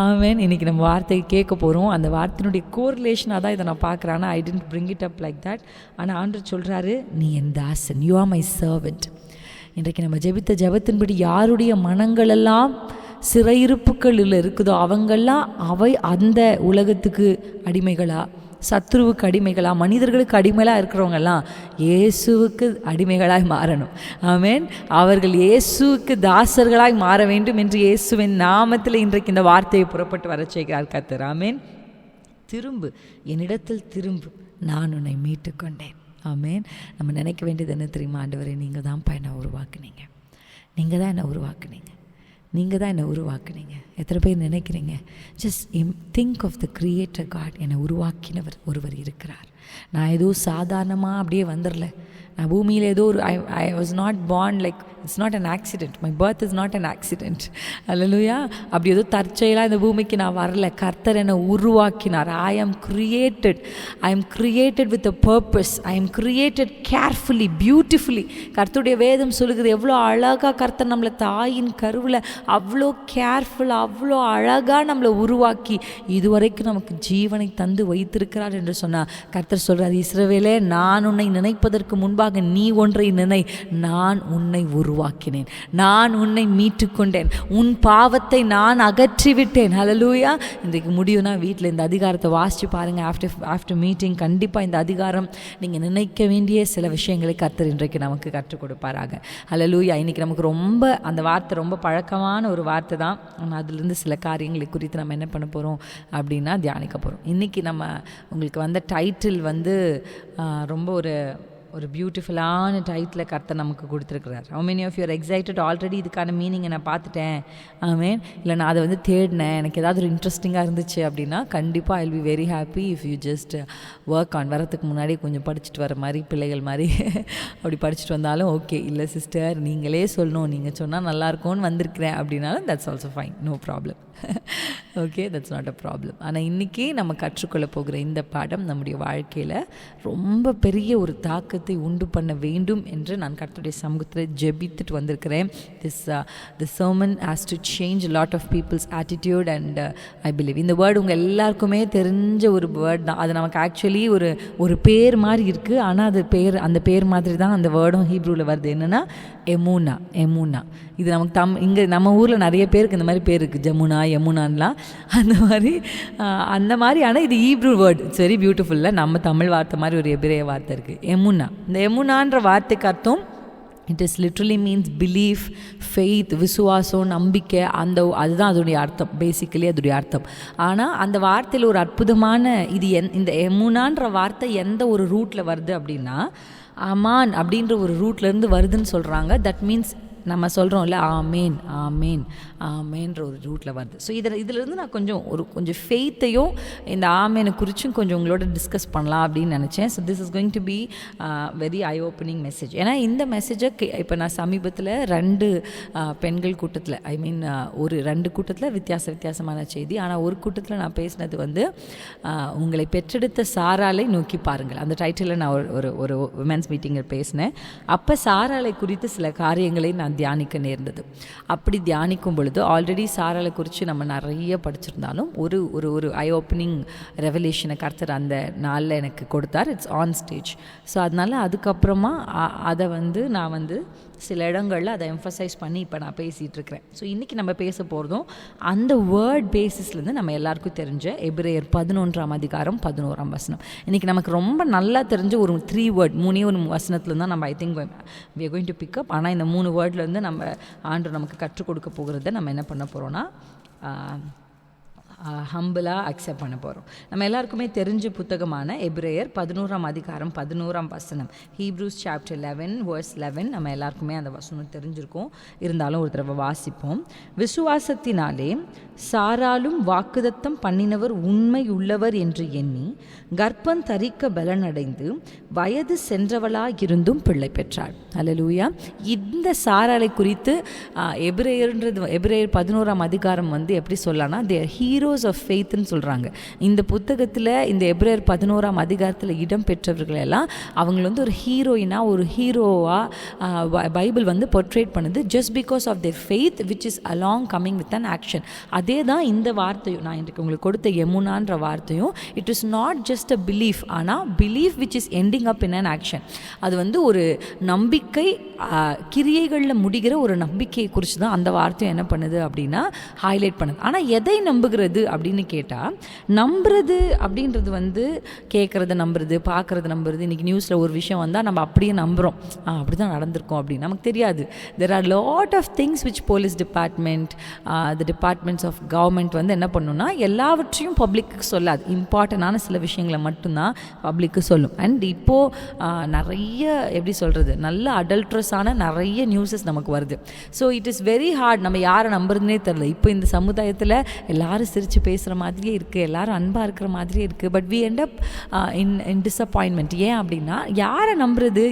ஆமென். இன்றைக்கி நம்ம வார்த்தையை கேட்க போகிறோம். அந்த வார்த்தையினுடைய கோரிலேஷனாக தான் இதை நான் பார்க்குறேன். ஆனால் I didn't bring it up like that. ஆனால் ஆண்டவர் சொல்கிறாரு, நீ என் தாசன், யூ ஆர் மை சர்வெண்ட். இன்றைக்கு நம்ம ஜெபித்த ஜெபத்தின்படி யாருடைய மனங்களெல்லாம் சிறையிருப்புகளில் இருக்குதோ அவங்கெல்லாம் அந்த உலகத்துக்கு அடிமைகளா, சத்ருவுக்கு அடிமைகளா, மனிதர்களுக்கு அடிமைகளாக இருக்கிறவங்கெல்லாம் இயேசுவுக்கு அடிமைகளாய் மாறணும். ஆமென். அவர்கள் இயேசுவுக்கு தாசர்களாய் மாற வேண்டும் என்று இயேசுவின் நாமத்தில் இன்றைக்கு இந்த வார்த்தையை புறப்பட்டு வர செய்கிறார் கர்த்தர். ஆமென். திரும்பு, என்னிடத்தில் திரும்பு, நான் உன்னை மீட்டுக்கொண்டேன். ஆமென். நம்ம நினைக்க வேண்டியது என்ன தெரியுமா? ஆண்டவரே, நீங்கள் தான் என்னை உருவாக்குனீங்க, நீங்கள் தான் என்னை உருவாக்குனீங்க, நீங்கள் தான் என்னை உருவாக்குனீங்க. எத்தனை பேர் நினைக்கிறீங்க? Just think of the creator God. என்னை உருவாக்கினவர் ஒருவர் இருக்கிறார். நான் ஏதோ சாதாரணமாக அப்படியே வந்துடல. நான் பூமியில் ஏதோ ஒரு I was not born like it's not an accident. My birth is not an accident. அல்லேலூயா. அப்படி ஏதோ தற்செயலாக இந்த பூமிக்கு நான் வரல. கர்த்தர் என்னை உருவாக்கினார். ஐ ஆம் கிரியேட்டட் வித் அ பர்பஸ். ஐ ஆம் கிரியேட்டட் கேர்ஃபுல்லி, பியூட்டிஃபுல்லி. கர்த்தருடைய வேதம் சொல்லுகிறது எவ்வளோ அழகாக கர்த்தர் நம்மளை தாயின் கருவில் அவ்வளோ கேர்ஃபுல்லாக, அவ்வளோ அழகாக நம்மளை உருவாக்கி இதுவரைக்கும் நமக்கு ஜீவனை தந்து வைத்திருக்கிறார் என்று சொன்னால் கர்த்தர் சொல்கிறார், இஸ்ரவேலே, நான் உன்னை நினைப்பதற்கு முன்பாக நீ ஒன்றை நினை, நான் உன்னை உருவாக்கினேன், நான் உன்னை மீட்டுக்கொண்டேன், உன் பாவத்தை நான் அகற்றிவிட்டேன். ஹல்லேலூயா. இன்றைக்கு முடியும்னா வீட்டில் இந்த அதிகாரத்தை வாசித்து பாருங்கள். ஆஃப்டர் மீட்டிங் கண்டிப்பாக இந்த அதிகாரம் நீங்கள் நினைக்க வேண்டிய சில விஷயங்களை கர்த்தர் இன்றைக்கு நமக்கு கற்றுக் கொடுப்பாராக. ஹல்லேலூயா. இன்றைக்கி நமக்கு ரொம்ப அந்த வார்த்தை ரொம்ப பழக்கமான ஒரு வார்த்தை தான். ஆனால் அதிலிருந்து சில காரியங்களை குறித்து நம்ம என்ன பண்ண போகிறோம் அப்படின்னா தியானிக்க போகிறோம். இன்றைக்கி நம்ம உங்களுக்கு வந்த டைட்டில் வந்து ரொம்ப ஒரு பியூட்டிஃபுல்லான டைட்டில் கர்த்தர் நமக்கு கொடுத்துருக்குறார். How many of you are excited already? இதுக்கான மீனிங்கை நான் பார்த்துட்டேன், ஆமென், இல்லை நான் அதை வந்து தேடினேன், எனக்கு ஏதாவது ஒரு இன்ட்ரெஸ்டிங்காக இருந்துச்சு அப்படின்னா கண்டிப்பாக I will be very happy if you just work on. வரத்துக்கு முன்னாடி கொஞ்சம் படிச்சுட்டு வர மாதிரி, பிள்ளைகள் மாதிரி அப்படி படிச்சுட்டு வந்தாலும் ஓகே. இல்லை சிஸ்டர், நீங்களே சொல்லணும், நீங்கள் சொன்னால் நல்லாயிருக்கும்னு வந்திருக்கிறேன் அப்படின்னாலும் that's also fine, no problem. Okay, that's not a problem. ஆனால் இன்றைக்கி நம்ம கற்றுக்கொள்ள போகிற இந்த பாடம் நம்முடைய வாழ்க்கையில் ரொம்ப பெரிய ஒரு தாக்கத்தை உண்டு பண்ண வேண்டும் என்று நான் கர்த்தருடைய சமூகத்தில் ஜெபித்துட்டு வந்திருக்கிறேன். This sermon has to change a lot of people's attitude and I believe இந்த வேர்டு உங்கள் எல்லாருக்குமே தெரிஞ்ச ஒரு வேர்டு தான். அது நமக்கு ஆக்சுவலி ஒரு பேர் மாதிரி இருக்குது. ஆனால் அந்த பேர் மாதிரி தான் அந்த வேர்டும் ஹீப்ரூவில் வருது. என்னென்னா எமுனா. இது நமக்கு இங்கே நம்ம ஊரில் நிறைய பேருக்கு இந்த மாதிரி பேர் இருக்குது, ஜமுனா, யமுனான்லாம் அந்த மாதிரி. ஆனால் இது ஹீப்ரூ வேர்டு, இட்ஸ் வெரி பியூட்டிஃபுல்ல. நம்ம தமிழ் வார்த்தை மாதிரி ஒரு எபிரேய வார்த்தை இருக்குது, எமுனா. இந்த எமுனான்ற வார்த்தைக்கு அர்த்தம், it is literally means belief, faith, விசுவாசம், நம்பிக்கை. அதுதான் அதோடைய அர்த்தம், பேசிக்கலி அதோடைய அர்த்தம். ஆனால் அந்த வார்த்தையில் ஒரு அற்புதமான இந்த எமுனான்ற வார்த்தை எந்த ஒரு ரூட்டில் வருது அப்படின்னா, அமான் அப்படின்ற ஒரு ரூட்லேருந்து வருதுன்னு சொல்கிறாங்க. தட் மீன்ஸ் நம்ம சொல்கிறோம்ல ஆமேன் ஆமேன் ஆமேன்ற ஒரு ரூட்டில் வருது. ஸோ இதிலிருந்து நான் கொஞ்சம் ஃபெய்த்தையும் இந்த ஆமேனை குறித்தும் கொஞ்சம் உங்களோட டிஸ்கஸ் பண்ணலாம் அப்படின்னு நினச்சேன். So this is going to be very I opening message. ஏன்னா இந்த மெசேஜை இப்போ நான் சமீபத்தில் 2 பெண்கள் கூட்டத்தில் ஒரு 2 கூட்டத்தில் வித்தியாசமான செய்தி. ஆனால் ஒரு கூட்டத்தில் நான் பேசினது வந்து உங்களை பெற்றெடுத்த சாராலை நோக்கி பாருங்கள். அந்த டைட்டிலில் நான் ஒரு விமென்ஸ் மீட்டிங்கில் பேசினேன். அப்போ சாராலை குறித்து சில காரியங்களை நான் தியானிக்க நேர்ந்தது. அப்படி தியானிக்கும் பொழுது ஆல்ரெடி சாராலை குறித்து நம்ம நிறைய படிச்சிருந்தாலும் ஒரு ஒரு ஐ ஓப்பனிங் ரெவலேஷனை கர்த்தர் அந்த நாளில் எனக்கு கொடுத்தார். It's on stage. ஸோ அதனால் அதுக்கப்புறமா அதை நான் சில இடங்களில் அதை எம்ஃபசைஸ் பண்ணி இப்போ நான் பேசிகிட்டு இருக்கிறேன். ஸோ இன்றைக்கி நம்ம பேச போகிறதும் அந்த வேர்ட் பேசிஸ்லேருந்து நம்ம எல்லாருக்கும் தெரிஞ்ச எபிரேயர் 11ஆம் அதிகாரம் 11ஆம் வசனம். இன்றைக்கி நமக்கு ரொம்ப நல்லா தெரிஞ்ச ஒரு 3 வேர்ட் 3 வசனத்துலேருந்து தான் நம்ம I think we are going to pick up. ஆனால் இந்த 3 வேர்ட்லேருந்து நம்ம ஆண்டவர் நமக்கு கற்றுக் கொடுக்க போகிறத நம்ம என்ன பண்ண போகிறோன்னா ஹம்பிளாக அக்செப்ட் பண்ண போகிறோம். நம்ம எல்லாருக்குமே தெரிஞ்ச புத்தகமான எபிரேயர் 11ஆம் அதிகாரம் 11ஆம் வசனம், ஹீப்ரூஸ் சாப்டர் 11 verse 11. நம்ம எல்லாருக்குமே அந்த வசனம் தெரிஞ்சிருக்கோம். இருந்தாலும் ஒரு தடவை வாசிப்போம். விசுவாசத்தினாலே சாராலும் வாக்குதத்தம் பண்ணினவர் உண்மை உள்ளவர் என்று எண்ணி கர்ப்பம் தரிக்க பலனடைந்து வயது சென்றவளாயிருந்தும் பிள்ளை பெற்றாள். அல்லேலூயா. இந்த சாராலை குறித்து எபிரேயர் 11ஆம் அதிகாரம் எப்படி சொல்லலாம்னா தேர் ஹீரோஸ் ஆஃப் ஃபெய்த்னு சொல்கிறாங்க. இந்த புத்தகத்தில் இந்த எபிரேயர் 11ஆம் அதிகாரத்தில் இடம் பெற்றவர்கள் எல்லாம் அவங்களை ஒரு ஹீரோயினாக ஒரு ஹீரோவாக பைபிள் பொர்ட்ரேட் பண்ணுது. Just because of their faith which is along coming with an action. அதே தான் இந்த வார்த்தையும் நான் இன்றைக்கு உங்களுக்கு கொடுத்த யமுனான்ற வார்த்தையும். It is not just a belief, ஆனால் belief which is ending up in an action. அது ஒரு நம்பிக்கை, கிரியைகளில் முடிகிற ஒரு நம்பிக்கையை குறித்து தான் அந்த வார்த்தையும் என்ன பண்ணுது அப்படின்னா ஹைலைட் பண்ணுது. ஆனால் எதை நம்புகிறது அப்படின்னு கேட்டால், நம்புறது அப்படின்றது கேட்குறத நம்புறது, பார்க்குறத நம்புறது. இன்றைக்கி நியூஸில் ஒரு விஷயம் வந்தால் நம்ம அப்படியே நம்புகிறோம், அப்படி தான் நடந்திருக்கோம் அப்படின்னு நமக்கு தெரியாது. There are lot of things which police department, the departments of government என்ன பண்ணணும்னா எல்லாவற்றையும் பப்ளிக்கு சொல்லாது. இம்பார்ட்டண்டான சில விஷயங்களை மட்டும்தான் பப்ளிக்கு சொல்லும். அண்ட் இப்போது நிறைய எப்படி சொல்கிறது, நல்ல அடல்ட்ரஸான நிறைய நியூஸஸ் நமக்கு வருது. So it is very hard. நம்ம யாரை நம்புறதுனே தெரில. இப்போ இந்த சமுதாயத்தில் எல்லாரும் சிரித்து பேசுகிற மாதிரியே இருக்குது, எல்லாரும் அன்பாக இருக்கிற மாதிரியே இருக்குது. But we end up in disappointment. ஏன் அப்படின்னா யாரை நம்புறது,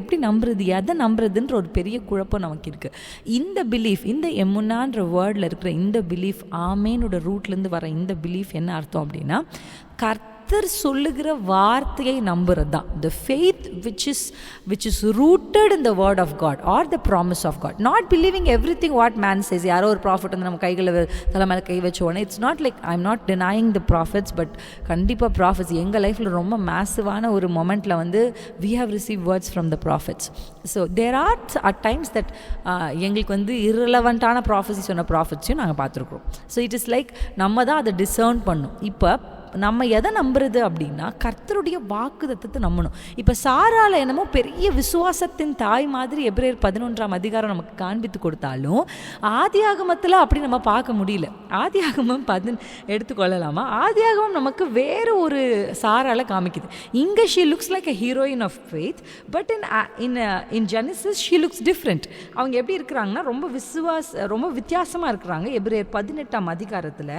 எப்படி நம்புறது, எதை நம்புறதுன்ற ஒரு பெரிய குழப்பம் நமக்கு இருக்குது. இந்த பிலீஃப், இந்த எமுனான்ற வேர்டில் இருக்கிற இந்த பிலீஃப், ஆமேனோட ரூட்லேருந்து வர இந்த பிலீஃப் என்ன அர்த்தம் அப்படின்னா கர்த்தர் சொல்லுகிற வார்த்தையை நம்புறது தான். The faith which is rooted in the word of God or the promise of God. Not believing everything what man says. யாரோ ஒரு ப்ராஃபிட் நம்ம கைகளை தலைமையில கை வச்சோடனே, it's not like I am not denying the prophets, but கண்டிப்பாக ப்ராஃபிட்ஸ் எங்கள் லைஃப்பில் ரொம்ப மேசிவான ஒரு மொமெண்ட்டில் we have received words from the prophets. So there are at times that எங்களுக்கு irrelevant-ஆன ப்ராஃபஸி சொன்ன ப்ராஃபிட்ஸையும் நாங்கள் பார்த்துருக்குறோம். ஸோ இட் இஸ் லைக் நம்ம தான் அதை டிசர்ன் பண்ணணும். இப்போ நம்ம எதை நம்புறது அப்படின்னா கர்த்தருடைய வாக்குத்தத்தத்தை நம்பணும். இப்போ சாரால என்னமோ பெரிய விசுவாசத்தின் தாய் மாதிரி எபிரேயர் 11ஆம் அதிகாரம் நமக்கு காண்பித்து கொடுத்தாலும் ஆதியாகமத்தில் அப்படி நம்ம பார்க்க முடியல. ஆதியாகமம் எடுத்துக்கொள்ளலாமா? ஆதியாகமம் நமக்கு வேறு ஒரு சாரால காமிக்குது. இங்கே she looks like a heroine of faith, but in Genesis she looks different. அவங்க எப்படி இருக்கிறாங்கன்னா ரொம்ப வித்தியாசமாக இருக்கிறாங்க. எபிரேயர் 18ஆம் அதிகாரத்தில்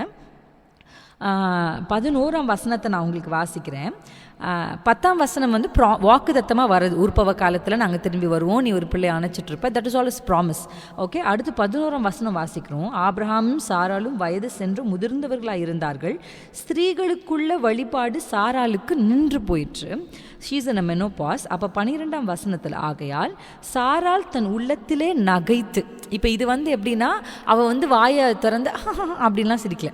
11ஆம் வசனத்தை நான் உங்களுக்கு வாசிக்கிறேன். 10ஆம் வசனம் வாக்குத்தத்தமாக வருது. உற்பவ காலத்தில் நாங்கள் திரும்பி வருவோம், நீ ஒரு பிள்ளை அணைச்சிட்டு இருப்ப. That is all is promise. Okay, அடுத்து 11ஆம் வசனம் வாசிக்கிறோம். ஆபிரகாமும் சாராலும் வயது சென்று முதிர்ந்தவர்களாக இருந்தார்கள். ஸ்திரீகளுக்குள்ள வழிபாடு சாராளுக்கு நின்று போயிற்று. ஷீஸ் இன் அ மெனோபாஸ். அப்போ 12ஆம் வசனத்தில் ஆகையால் சாரால் தன் உள்ளத்திலே நகைத்து. இப்போ இது எப்படின்னா அவள் வாயை திறந்து அப்படின்லாம் சிரிக்கல.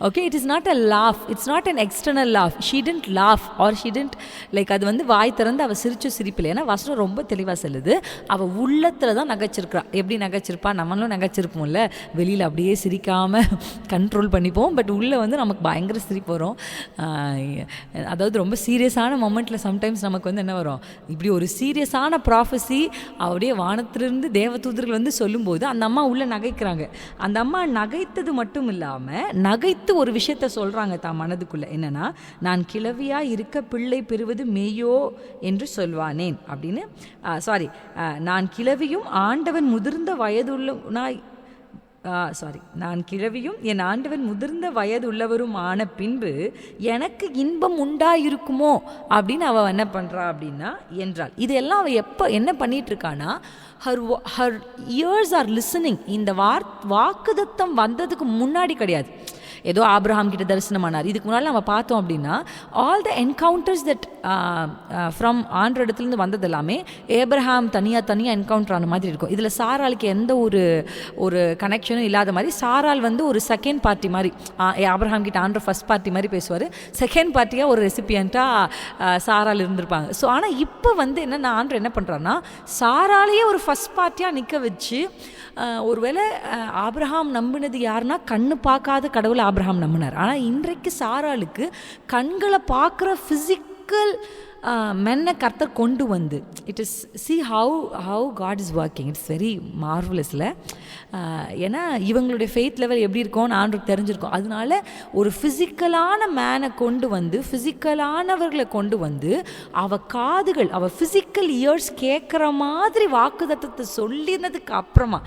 Okay, it is not a laugh, it's not an external laugh. She didn't laugh or she didn't like அது வாய் திறந்து அவள் சிரிப்பில்லை. ஏன்னா வசனம் ரொம்ப தெளிவாக சொல்லுது, அவள் உள்ளத்தில் தான் நகைச்சிருக்கிறா. எப்படி நகைச்சிருப்பா? நம்மளும் நகைச்சிருப்போம்ல, வெளியில் அப்படியே சிரிக்காமல் கண்ட்ரோல் பண்ணிப்போம். பட் உள்ளே நமக்கு பயங்கர சிரிப்பு வரும். அதாவது ரொம்ப சீரியஸான மொமெண்ட்டில் சம்டைம்ஸ் நமக்கு என்ன வரும், இப்படி ஒரு சீரியஸான ப்ராஃபஸி அப்படியே வானத்திலிருந்து தேவதூதர்கள் சொல்லும்போது அந்த அம்மா உள்ளே நகைக்கிறாங்க. அந்த அம்மா நகைத்தது மட்டும் இல்லாமல் நகைத்து ஒரு விஷயத்த சொல்கிறாங்க தான் மனதுக்குள்ளே. என்னென்னா, நான் கிழவியாக இருக்க பிள்ளை பெறுவது மேயோ என்று சொல்வானேன் அப்படின்னு நான் கிழவியும் ஆண்டவன் முதிர்ந்த நான் கிழவியும் என் ஆண்டவன் முதிர்ந்த வயதுள்ளவரும் ஆன பின்பு எனக்கு இன்பம் உண்டாயிருக்குமோ அப்படின்னு அவள் என்ன பண்ணுறா அப்படின்னா என்றாள். இதெல்லாம் அவள் என்ன பண்ணிட்டு இருக்கானா, ஹர் இயர்ஸ் ஆர் லிசனிங். இந்த வாக்குதத்தம் வந்ததுக்கு முன்னாடி கிடையாது. ஏதோ ஆபிரகாம் கிட்ட தரிசனமானார், இதுக்கு முன்னால் நம்ம பார்த்தோம் அப்படின்னா all the encounters that from ஆண்ட்ர இடத்துலேருந்து வந்தது எல்லாமே ஏப்ரஹாம் தனியாக என்கவுண்டர் ஆன மாதிரி இருக்கும். இதில் சாராளுக்கு எந்த ஒரு கனெக்ஷனும் இல்லாத மாதிரி, சாரால் ஒரு செகண்ட் பார்ட்டி மாதிரி, ஆபிரஹாம் கிட்ட ஆண்ட்ர ஃபர்ஸ்ட் பார்ட்டி மாதிரி பேசுவார், செகண்ட் பார்ட்டியாக ஒரு ரெசிபியண்ட்டாக சாரால் இருந்திருப்பாங்க. ஸோ ஆனால் இப்போ என்னென்ன ஆண்ட்ர என்ன பண்ணுறாருன்னா, சாராலேயே ஒரு ஃபர்ஸ்ட் பார்ட்டியாக நிற்க வச்சு, ஒருவேளை ஆபிரஹாம் நம்பினது யாருன்னா கண்ணு பார்க்காத கடவுளை ஆபிரஹாம் நம்பினார். ஆனால் இன்றைக்கு சாராளுக்கு கண்களை பார்க்குற ஃபிசிக்கல் மென்னை கர்த்தர் கொண்டு வந்து, it is see how God is working. It's very மார்வலஸில். ஏன்னா இவங்களுடைய ஃபெய்த் லெவல் எப்படி இருக்கும்னு ஆண்டவருக்கு தெரிஞ்சிருக்கும். அதனால ஒரு ஃபிசிக்கலான மேனை கொண்டு வந்து, ஃபிசிக்கலானவர்களை கொண்டு வந்து அவ ஃபிசிக்கல் இயர்ஸ் கேட்குற மாதிரி வாக்குதத்தத்தை சொல்லினதுக்கு அப்புறமா,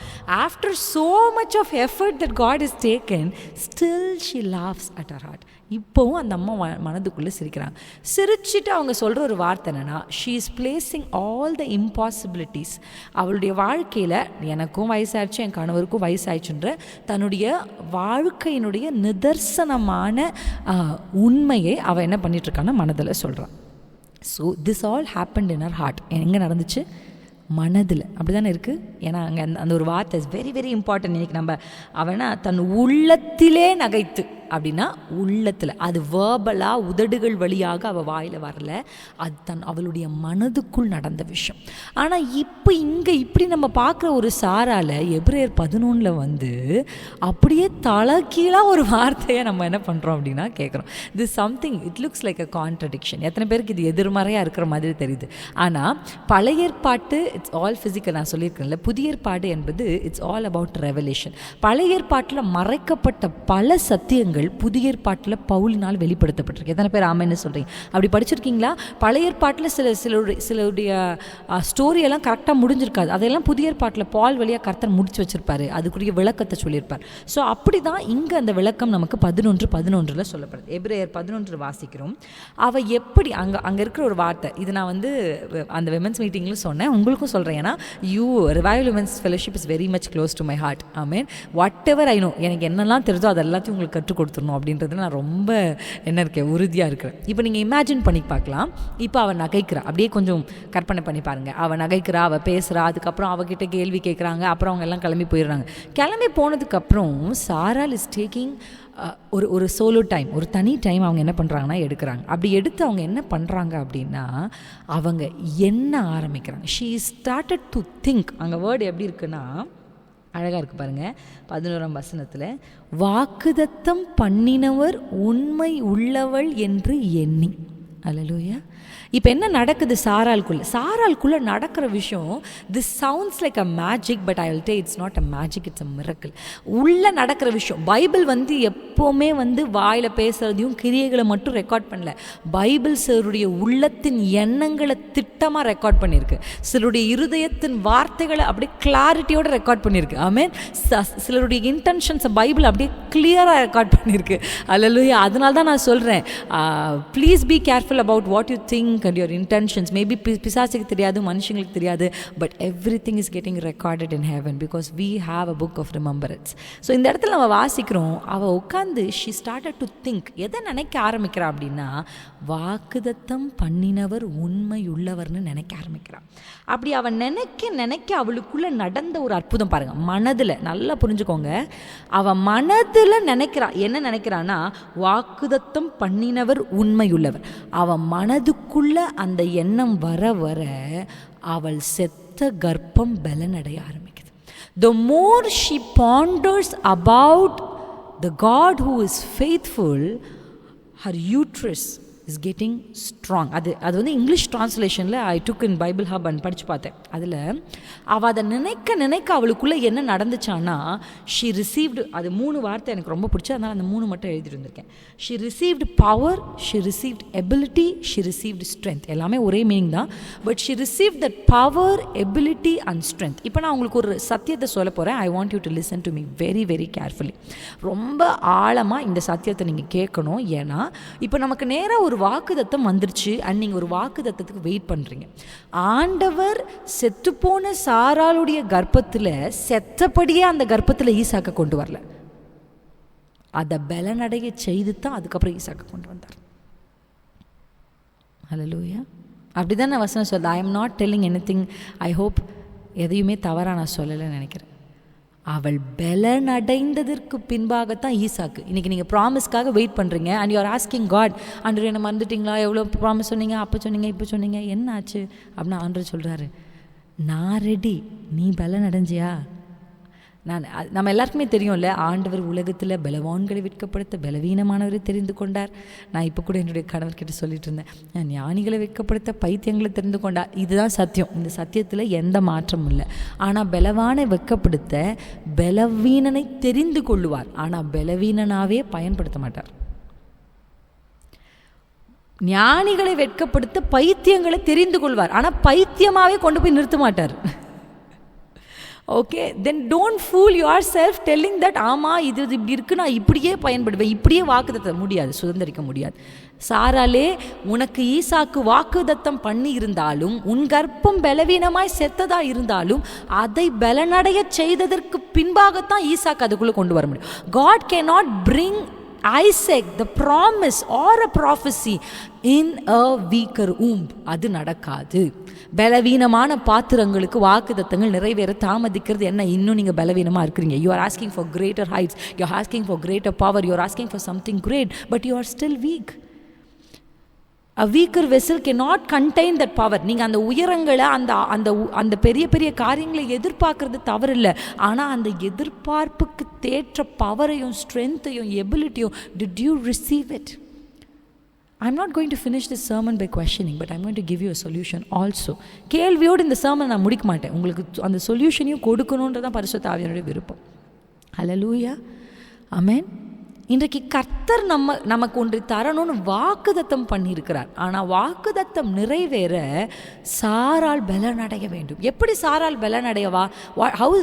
after so much of effort that God is taken, still she laughs at her heart. இப்போவும் அந்த அம்மா மனதுக்குள்ளே சிரிக்கிறாங்க. சிரிச்சுட்டு அவங்க சொல்கிற ஒரு வார்த்தை என்னென்னா, she is placing all the impossibilities. அவளுடைய வாழ்க்கையில் எனக்கும் வயசாயிடுச்சு, என் கணவருக்கும் வயசாயிடுச்சுன்ற தன்னுடைய வாழ்க்கையினுடைய நிதர்சனமான உண்மையை அவள் என்ன பண்ணிகிட்ருக்கான்னா மனதில் சொல்கிறான். So this all happened in her heart. எங்கே நடந்துச்சு? மனதில். அப்படி தானே இருக்குது. ஏன்னா அங்கே அந்த ஒரு வார்த்தை இஸ் வெரி வெரி இம்பார்ட்டன்ட். இன்றைக்கி நம்ம அவனா தன் உள்ளத்திலே நகைத்து அப்படின்னா உள்ளத்தில், அது வேர்பலாக உதடுகள் வழியாக அவள் வாயில் வரல, அது அவளுடைய மனதுக்குள் நடந்த விஷயம். ஆனால் இப்போ இங்கே இப்படி நம்ம பார்க்குற ஒரு சாரால எபிரேயர் 11 அப்படியே தலைகீழாக ஒரு வார்த்தையை நம்ம என்ன பண்ணுறோம் அப்படின்னா கேட்குறோம். This something it looks like a contradiction. எத்தனை பேருக்கு இது எதிர்மறையாக இருக்கிற மாதிரி தெரியுது. ஆனால் பழைய ஏற்பாட்டு இட்ஸ் ஆல் ஃபிசிக்கல். நான் சொல்லியிருக்கேன்ல, புதிய ஏற்பாடு என்பது இட்ஸ் ஆல் அபவுட் ரெவலேஷன். பழைய ஏற்பாட்டில் மறைக்கப்பட்ட பல சத்தியங்கள் புதிய ஏற்பாட்டில் பவுலினால் வெளிப்படுத்தப்பட்டிருக்கு. எத்தனை பேர் ஆமென்னு சொல்கிறீங்க? அப்படி படிச்சிருக்கீங்களா? பழைய ஏற்பாட்டில் சிலருடைய ஸ்டோரியெல்லாம் கரெக்டாக முடிஞ்சிருக்காது. அதையெல்லாம் புதிய ஏற்பாட்டில் பால் வழியாக கர்த்தர் முடிச்சு வச்சிருப்பாரு, அதுக்குரிய விளக்கத்தை சொல்லியிருப்பார். ஸோ அப்படி தான் இங்கே அந்த விளக்கம் நமக்கு 11:11 சொல்லப்படுது. எபிரேயர் 11 வாசிக்கிறோம். அவள் எப்படி அங்கே இருக்கிற ஒரு வார்த்தை, இது நான் அந்த விமென்ஸ் மீட்டிங்கில் சொன்னேன், உங்களுக்கும் சொல்கிறேன். ஏன்னா revival women's fellowship is very much close to my heart. ஆமென். வாட் எவர் ஐ நோ, எனக்கு என்னெல்லாம் தெரிஞ்சோ அது எல்லாத்தையும் உங்களுக்கு கற்றுக் கொடுத்துடணும் அப்படின்றதுல நான் ரொம்ப உறுதியாக இருக்கிறேன். இப்போ நீங்கள் இமேஜின் பண்ணி பார்க்கலாம். இப்போ அவள் நகைக்கிறா, அப்படியே கொஞ்சம் கற்பனை பண்ணி பாருங்கள். அவள் நகைக்கிறா, அவள் பேசுகிறா, அதுக்கப்புறம் அவகிட்ட கேள்வி கேட்குறாங்க, அப்புறம் அவங்க எல்லாம் கிளம்பி போயிடுறாங்க. கிளம்பி போனதுக்கப்புறம் சாரால் இஸ் டேக்கிங் ஒரு சோலோ டைம், ஒரு தனி டைம் அவங்க என்ன பண்ணுறாங்கன்னா எடுக்கிறாங்க. அப்படி எடுத்து அவங்க என்ன பண்ணுறாங்க அப்படின்னா அவங்க என்ன ஆரம்பிக்கிறாங்க. She started to think. அங்கே வேர்டு எப்படி இருக்குன்னா அழகாக இருக்குது பாருங்கள். 11 வாக்குதத்தம் பண்ணினவர் உண்மை உள்ளவள் என்று எண்ணி. அல்லேலூயா. இப்போ என்ன நடக்குது சாராளுக்குள்ளே நடக்கிற விஷயம், this sounds like a magic, but I will day it's not a magic, it's a miracle. உள்ளே நடக்கிற விஷயம். பைபிள் எப்போவுமே வாயில் பேசுகிறதையும் கிரியைகளை மட்டும் ரெக்கார்ட் பண்ணல. பைபிள் சிலருடைய உள்ளத்தின் எண்ணங்களை திட்டமாக ரெக்கார்ட் பண்ணியிருக்கு. சிலருடைய இருதயத்தின் வார்த்தைகளை அப்படியே கிளாரிட்டியோடு ரெக்கார்ட் பண்ணியிருக்கு. ஆமென். சிலருடைய இன்டென்ஷன்ஸை பைபிள் அப்படியே கிளியராக ரெக்கார்ட் பண்ணியிருக்கு. அல்லேலூயா. அதனால தான் நான் சொல்கிறேன், please be careful about what you think and your intentions. Maybe பிசாசுக்கு தெரியாது, மனுஷங்களுக்கு தெரியாது, but everything is getting recorded in heaven because we have a book of remembrance. So இந்த இடத்துல நம்ம வாசிக்கிறோம், அவ உட்கார்ந்து she started to think. எதை நினைக்க ஆரம்பிக்கிறா அப்படின்னா வாக்குதத்தம் பண்ணினவர் உண்மை உள்ளவர்னு நினைக்க ஆரம்பிக்கிறா. அப்படி அவன் நினைக்க அவளுக்குள்ள நடந்த ஒரு அற்புதம் பாருங்க. மனதில் நல்லா புரிஞ்சுக்கோங்க, அவன் மனதில் நினைக்கிறா. என்ன நினைக்கிறான்னா வாக்குதத்தம் பண்ணினவர் உண்மை உள்ளவர். அவன் மனதுக்குள்ள அந்த எண்ணம் வர வர அவள் செத்த கர்ப்பம் பலனடைய ஆரம்பிக்குது. The more she ponders about the God who is faithful, her uterus is getting strong. அது வந்து இங்கிலீஷ் ட்ரான்ஸ்லேஷனில் I took in Bible hub and படித்து பார்த்தேன். அதில் அவள் அதை நினைக்க அவளுக்குள்ளே என்ன நடந்துச்சான்னா, ஷி ரிசீவ்டு, அது 3 வார்த்தை எனக்கு ரொம்ப பிடிச்சி, அதனால் அந்த 3 மட்டும் எழுதிட்டு இருந்திருக்கேன். She received power, she received ability, she received strength. எல்லாமே ஒரே மீனிங் தான், but she receive that power, ability and strength. இப்போ நான் உங்களுக்கு ஒரு சத்தியத்தை சொல்ல போகிறேன். I want you to listen to me very very carefully. ரொம்ப ஆழமாக இந்த சத்தியத்தை நீங்கள் கேட்கணும். ஏன்னா இப்போ நமக்கு நேராக ஒரு வாக்குத்தத்தம் வந்துருச்சு அண்ட் நீங்கள் ஒரு வாக்குத்தத்தத்துக்கு வெயிட் பண்ணுறீங்க. ஆண்டவர் செத்துப்போன சாராளுடைய கர்ப்பத்தில் செத்தபடியே அந்த கர்ப்பத்தில் ஈசாக்க கொண்டு வரல, அதை பலனடைய செய்து தான் அதுக்கப்புறம் ஈசாக்க கொண்டு வந்தார். ஹல்லேலூயா. அப்படி தான் நான் வசனம் சொல்ல. ஐ am not telling anything. I hope எதையுமே தவறாக நான் சொல்லலைன்னு நினைக்கிறேன். அவள் பலனடைந்ததற்கு பின்பாகத்தான் ஈசாக்கு. இன்றைக்கி நீங்கள் ப்ராமிஸ்க்காக வெயிட் பண்ணுறீங்க and you are asking God, ஆண்டவர் என்ன மறந்துட்டிங்களா, எவ்வளோ ப்ராமிஸ் சொன்னீங்க, அப்போ சொன்னீங்க, இப்போ சொன்னீங்க, என்ன ஆச்சு அப்படின்னு ஆண்டவர் சொல்கிறாரு, நான் ரெடி, நீ பலனடைஞ்சியா? நம்ம எல்லாருக்குமே தெரியும்ல, ஆண்டவர் உலகத்தில் பலவான்களை வெட்கப்படுத்த பலவீனமானவரை தெரிந்து கொண்டார். நான் இப்போ கூட என்னுடைய கணவர்கிட்ட சொல்லிட்டு இருந்தேன், நான் ஞானிகளை வெட்கப்படுத்த பைத்தியங்களை தெரிந்து கொண்டார். இதுதான் சத்தியம். இந்த சத்தியத்தில் எந்த மாற்றமும் இல்லை. ஆனால் பலவானை வெட்கப்படுத்த பலவீனனை தெரிந்து கொள்ளுவார், ஆனால் பலவீனனாவே பயன்படுத்த மாட்டார். ஞானிகளை வெட்கப்படுத்த பைத்தியங்களை தெரிந்து கொள்வார், ஆனால் பைத்தியமாகவே கொண்டு போய் நிறுத்த மாட்டார். Okay, then don't fool yourself telling that ஆமாம் இது இப்படி இருக்குது, நான் இப்படியே பயன்படுவேன், இப்படியே வாக்குத்தத்தம் முடியாது, சுதந்திரிக்க முடியாது. சாராலே உனக்கு ஈசாக்கு வாக்குத்தத்தம் பண்ணி இருந்தாலும், உன் கர்ப்பம் பலவீனமாய் செத்ததா இருந்தாலும், அதை பலனடைய செய்ததற்கு பின்பாகத்தான் ஈசாக்கு அதுக்குள்ளே கொண்டு வர முடியும். God cannot bring Isaac the promise or a prophecy in a weaker womb. அது நடக்காது. பலவீனமான பாத்திரங்களுக்கு வாக்குத்தத்தங்கள் நிறைவேற தாமதிக்கிறது என்ன? இன்னும் நீங்கள் பலவீனமாக இருக்கிறீங்க. You are asking for greater heights, you are asking for greater power, you are asking for something great, but you are still weak. A weaker vessel cannot contain that power. நீங்கள் அந்த உயரங்களை அந்த பெரிய பெரிய காரியங்களை எதிர்பார்க்கறது தவறில்லை. ஆனால் அந்த எதிர்பார்ப்புக்கு தேற்ற பவரையும் ஸ்ட்ரென்த்தையும் எபிலிட்டியும் did you receive it? I'm not going to finish this sermon by questioning, but I'm going to give you a solution also. கேள்வியோடு இந்த sermon நான் முடிக்க மாட்டேன். உங்களுக்கு அந்த சொல்யூஷனையும் கொடுக்கணுன்றதான் பரிசுத்த ஆவியானவருடைய விருப்பம். ஹல்லேலூயா, ஆமென். இன்றைக்கு கர்த்தர் நமக்கு ஒன்று தரணும்னு வாக்குத்தத்தம் பண்ணியிருக்கிறார். ஆனால் வாக்குத்தத்தம் நிறைவேற சாரால் பலனடைய வேண்டும். எப்படி சாரால் பலனடையவா?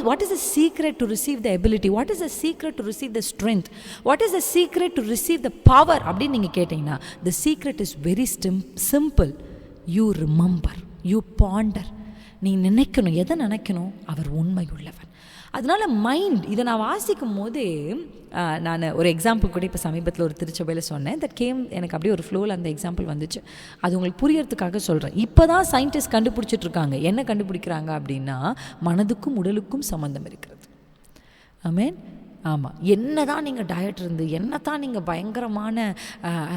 What is the secret to receive the ability? What is the secret to receive the strength? What is the secret to receive the power அப்படின்னு நீங்கள் கேட்டிங்கன்னா, the secret is very simple. You remember, you ponder. நீ நினைக்கணும். எதை நினைக்கணும்? அவர் உண்மை உள்ளவர். அதனால் மைண்ட், இதை நான் வாசிக்கும் போதே நான் ஒரு எக்ஸாம்பிள் கூட இப்போ சமீபத்தில் ஒரு திருச்சபையில் சொன்னேன். தட் கேம் எனக்கு அப்படியே ஒரு ஃப்ளோவில் அந்த எக்ஸாம்பிள் வந்துச்சு. அது உங்களுக்கு புரியறதுக்காக சொல்கிறேன். இப்போ தான் சயின்டிஸ்ட் கண்டுபிடிச்சிட்ருக்காங்க. என்ன கண்டுபிடிக்கிறாங்க அப்படின்னா, மனதுக்கும் உடலுக்கும் சம்மந்தம் இருக்கிறது. ஆமென். ஆமாம், என்ன தான் நீங்கள் டயட் இருந்து, என்ன தான் நீங்கள் பயங்கரமான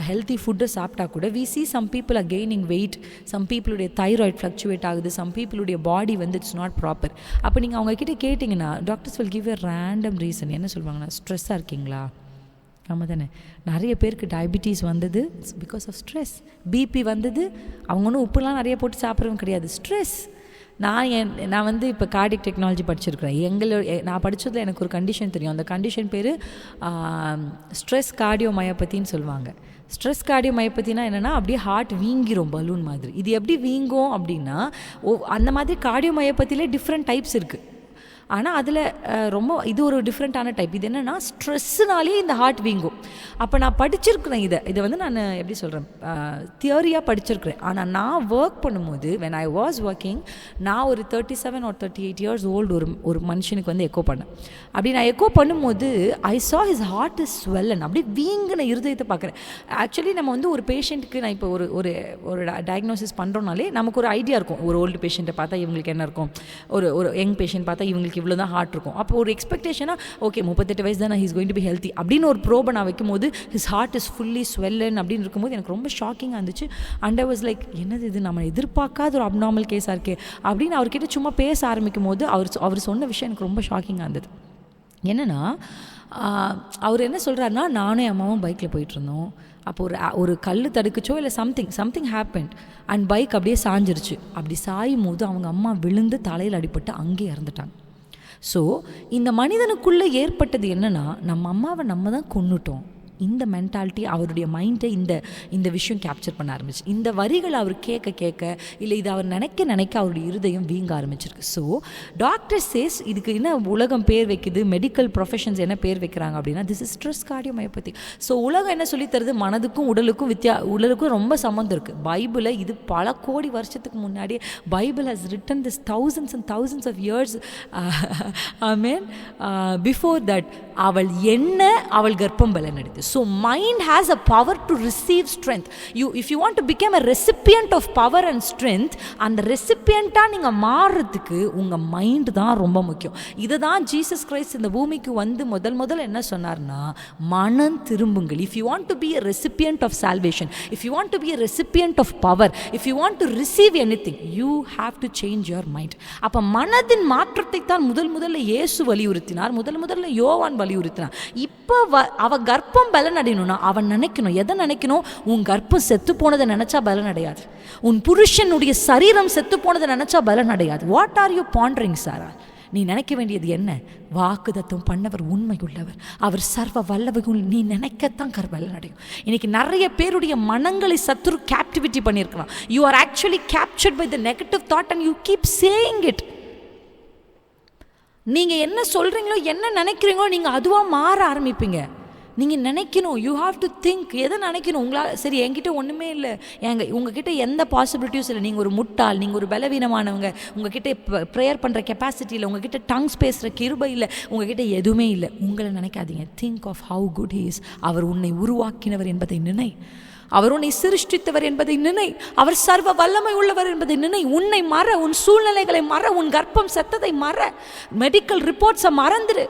ஹெல்த்தி ஃபுட்டை சாப்பிட்டா கூட, we see some people are gaining weight, some பீப்புளுடைய தைராய்ட் ஃப்ளக்சுவேட் ஆகுது, சம் பீப்புளுடைய பாடி வந்து இட்ஸ் நாட் ப்ராப்பர். அப்போ நீங்கள் அவங்கக்கிட்ட கேட்டிங்கன்னா, doctors will give a random reason. என்ன சொல்லுவாங்கன்னா, ஸ்ட்ரெஸ்ஸாக இருக்கீங்களா? ஆமாம் தானே. நிறைய பேருக்கு டயபிட்டிஸ் வந்தது பிகாஸ் ஆஃப் ஸ்ட்ரெஸ். பிபி வந்தது, அவங்க ஒன்றும் உப்புலாம் நிறைய போட்டு சாப்பிட்றவங்க கிடையாது, ஸ்ட்ரெஸ். நான் வந்து இப்போ கார்டிக் டெக்னாலஜி படிச்சிருக்கிறேன். நான் படித்ததில் எனக்கு ஒரு கண்டிஷன் தெரியும். அந்த கண்டிஷன் பேர் ஸ்ட்ரெஸ் கார்டியோமயோபதின்னு சொல்லுவாங்க. ஸ்ட்ரெஸ் கார்டியோமயோபதினா என்னென்னா, அப்படியே ஹார்ட் வீங்கிரும் பலூன் மாதிரி. இது எப்படி வீங்கும் அப்படின்னா, அந்த மாதிரி கார்டியோமயோபதியிலே டிஃப்ரெண்ட் டைப்ஸ் இருக்குது. ஆனால் அதில் ரொம்ப இது ஒரு டிஃப்ரெண்ட்டான டைப். இது என்னென்னா, ஸ்ட்ரெஸ்ஸுனாலே இந்த ஹார்ட் வீங்கும். அப்போ நான் படிச்சிருக்கிறேன். இதை வந்து நான் எப்படி சொல்கிறேன், தியரியாக படிச்சிருக்கிறேன். ஆனால் நான் ஒர்க் பண்ணும்போது, வென் ஐ வாஸ் ஒர்க்கிங், நான் ஒரு 37 or 38 years old ஒரு மனுஷனுக்கு வந்து எக்கோ பண்ணேன். அப்படி நான் எக்கோ பண்ணும்போது ஐ saw his heart is swollen. அப்படியே வீங்கின இருதயத்தை பார்க்குறேன். ஆக்சுவலி நம்ம வந்து ஒரு பேஷண்ட்டுக்கு, நான் இப்போ ஒரு டயக்னோசிஸ் பண்ணுறோம்னாலே நமக்கு ஒரு ஐடியா இருக்கும். ஒரு ஓல்டு பேஷண்ட்டை பார்த்தா இவங்களுக்கு என்ன இருக்கும், ஒரு யங் பேஷண்ட் பார்த்தா இவங்களுக்கு இவ்வளோ தான் ஹார்ட் இருக்கும். அப்போ ஒரு எக்ஸ்பெக்டேஷனாக, ஓகே 38 வயசு தான், he's going to be healthy அப்படின்னு ஒரு ப்ரோபை நான் வைக்கும்போது, his heart is fully swollen அப்படின்னு இருக்கும்போது எனக்கு ரொம்ப ஷாக்கிங்காக இருந்துச்சு. அண்ட் ஐ வாஸ் லைக், என்னது இது, நம்ம எதிர்பார்க்காத ஒரு அப்நார்மல் கேஸாக இருக்கே அப்படின்னு அவர்கிட்ட சும்மா பேச ஆரம்பிக்கும் போது அவர் சொன்ன விஷயம் எனக்கு ரொம்ப ஷாக்கிங்காக இருந்தது. என்னென்னா, அவர் என்ன சொல்கிறாருன்னா, நானும் என் அம்மாவும் பைக்கில் போயிட்டுருந்தோம். அப்போ ஒரு கல் தடுக்குச்சோ இல்லை சம்திங் ஹேப்பன்ட் அண்ட் பைக் அப்படியே சாஞ்சிருச்சு. அப்படி சாயும் போது அவங்க அம்மா விழுந்து தலையில் அடிபட்டு அங்கேயே இறந்துட்டாங்க. ஸோ இந்த மனிதனுக்குள்ளே ஏற்பட்டது என்னென்னா, நம்ம அம்மாவை நம்ம தான் கொன்னுட்டோம். இந்த மென்டாலிட்டி அவருடைய மைண்டை இந்த விஷயம் கேப்சர் பண்ண ஆரம்பிச்சு. இந்த வரிகள் அவர் கேட்க இல்லை இது அவர் நினைக்க அவருடைய இருதயம் வீங்க ஆரம்பிச்சிருக்கு. ஸோ டாக்டர் சேஸ் இதுக்கு என்ன உலகம் பேர் வைக்குது, மெடிக்கல் ப்ரொஃபஷன்ஸ் என்ன பேர் வைக்கிறாங்க அப்படின்னா, this is stress cardiomyopathy. So உலகம் என்ன சொல்லி தருது, மனதுக்கும் உடலுக்கும் ரொம்ப சம்மந்தம் இருக்குது. பைபிளை இது பல கோடி வருஷத்துக்கு முன்னாடியே Bible has return this thousands and thousands of years amen before that. அவள் கர்ப்பம் பலனடைந்தது. So mind has a power to receive strength. If you want to become a recipient of power and strength, அந்த ரெசிபியண்டா நீங்க மாறுறதுக்கு உங்க மைண்ட் தான் ரொம்ப முக்கியம். இதுதான் ஜீசஸ் கிரைஸ்ட் இந்த பூமிக்கு வந்து முதல் என்ன சொன்னார்னா, மனம் திரும்புங்கள். If you want to be a recipient of salvation, if you want to be a recipient of power, if you want to receive anything, you have to change your mind. அப்ப மனதின் மாற்றத்தை தான் முதல்ல இயேசு வலியுறுத்தினார், முதல்ல யோவான் வலியுறுத்தினார். இப்போ அவ கர்ப்பம் பலன் அடையணும்னா அவன் நினைக்கணும், எதை நினைக்கணும், உன் கர்ப்பம் செத்து போனதை நினைச்சா பலன் அடையாது, உன் புருஷனுடைய சரீரம் செத்து போனதை நினைச்சா பலன் அடையாது. வாட் ஆர் யூ பாண்டரிங் சாரா? நீ நினைக்க வேண்டியது என்ன? வாக்குதத்தம் பண்ணவர் உண்மை உள்ளவர், அவர் சர்வ வல்லவர். நீ நினைக்கத்தான் பலன் அடையும். இன்னைக்கு நிறைய பேருடைய மனங்களை சத்துரு கேப்டிவிட்டி பண்ணியிருக்கலாம். You are actually captured by the negative thought and you keep saying it. நீங்கள் என்ன சொல்கிறீங்களோ, என்ன நினைக்கிறீங்களோ, நீங்கள் அதுவாக மாற ஆரம்பிப்பீங்க. நீங்கள் நினைக்கணும், யூ ஹாவ் டு திங்க். எதை நினைக்கணும்? உங்களால் சரி என்கிட்ட ஒன்றுமே இல்லை, உங்ககிட்ட எந்த பாசிபிலிட்டியும் இல்லை, நீங்கள் ஒரு முட்டாள், நீங்கள் ஒரு பலவீனமானவங்க, உங்ககிட்ட ப்ரேயர் பண்ணுற கெப்பாசிட்டி இல்லை, உங்ககிட்ட டங்ஸ் பேசுகிற கிருபை இல்லை, உங்ககிட்ட எதுவுமே இல்லை, உங்களை நினைக்காதீங்க. Think of how good he is. அவர் உன்னை உருவாக்கினவர் என்பதை நினை, அவர் உன்னை சிருஷ்டித்தவர் என்பதை நினை, அவர் சர்வ வல்லமை உள்ளவர் என்பதை நினை. உன்னை மற, உன் சூழ்நிலைகளை மற, உன் கர்ப்பம் செத்ததை மற, மெடிக்கல் ரிப்போர்ட்ஸை மறந்துடு.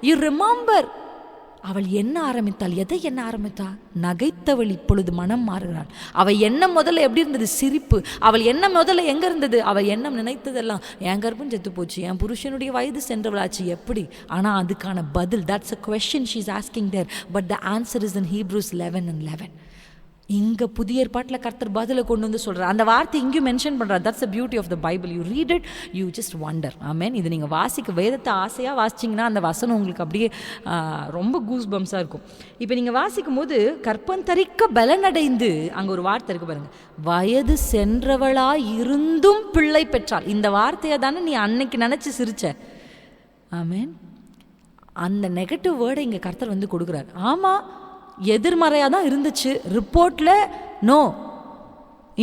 யூ ரிமெம்பர், அவள் என்ன ஆரம்பித்தாள், எதை என்ன ஆரம்பித்தாள்? நகைத்தவள் இப்பொழுது மனம் மாறுகிறாள். அவள் எண்ணம் முதல்ல எப்படி இருந்தது? சிரிப்பு. அவள் எண்ணம் முதல்ல எங்கே இருந்தது? அவள் எண்ணம் நினைத்ததெல்லாம் என் கர்ப்பம் செத்து போச்சு, என் புருஷனுடைய வயது சென்றவளாச்சு, எப்படி? ஆனால் அதுக்கான பதில், that's a question she is asking there, but the answer is in Hebrews 11:11. இங்கே புதிய ஏற்பாட்டில் கர்த்தர் பதிலை கொண்டு வந்து சொல்கிறார். அந்த வார்த்தை இங்கேயும் மென்ஷன் பண்ணுறார். That's the beauty of the Bible. You read it, you just wonder. ஆமேன். இது நீங்கள் வேதத்தை ஆசையாக வாசிச்சிங்கன்னா அந்த வசனம் உங்களுக்கு அப்படியே ரொம்ப கூஸ் பம்ஸாக இருக்கும். இப்போ நீங்கள் வாசிக்கும் போது கற்பந்தரிக்க பலனடைந்து, அங்கே ஒரு வார்த்தை இருக்குது பாருங்கள், வயது சென்றவளாய் இருந்தும் பிள்ளை பெற்றாள். இந்த வார்த்தையை தானே நீ அன்னைக்கு நினச்சி சிரிச்ச. ஆமேன். அந்த நெகட்டிவ் வேர்டை இங்கே கர்த்தர் வந்து கொடுக்குறார். ஆமாம், எதிர்மறையாக தான் இருந்துச்சு. ரிப்போர்ட்டில் நோ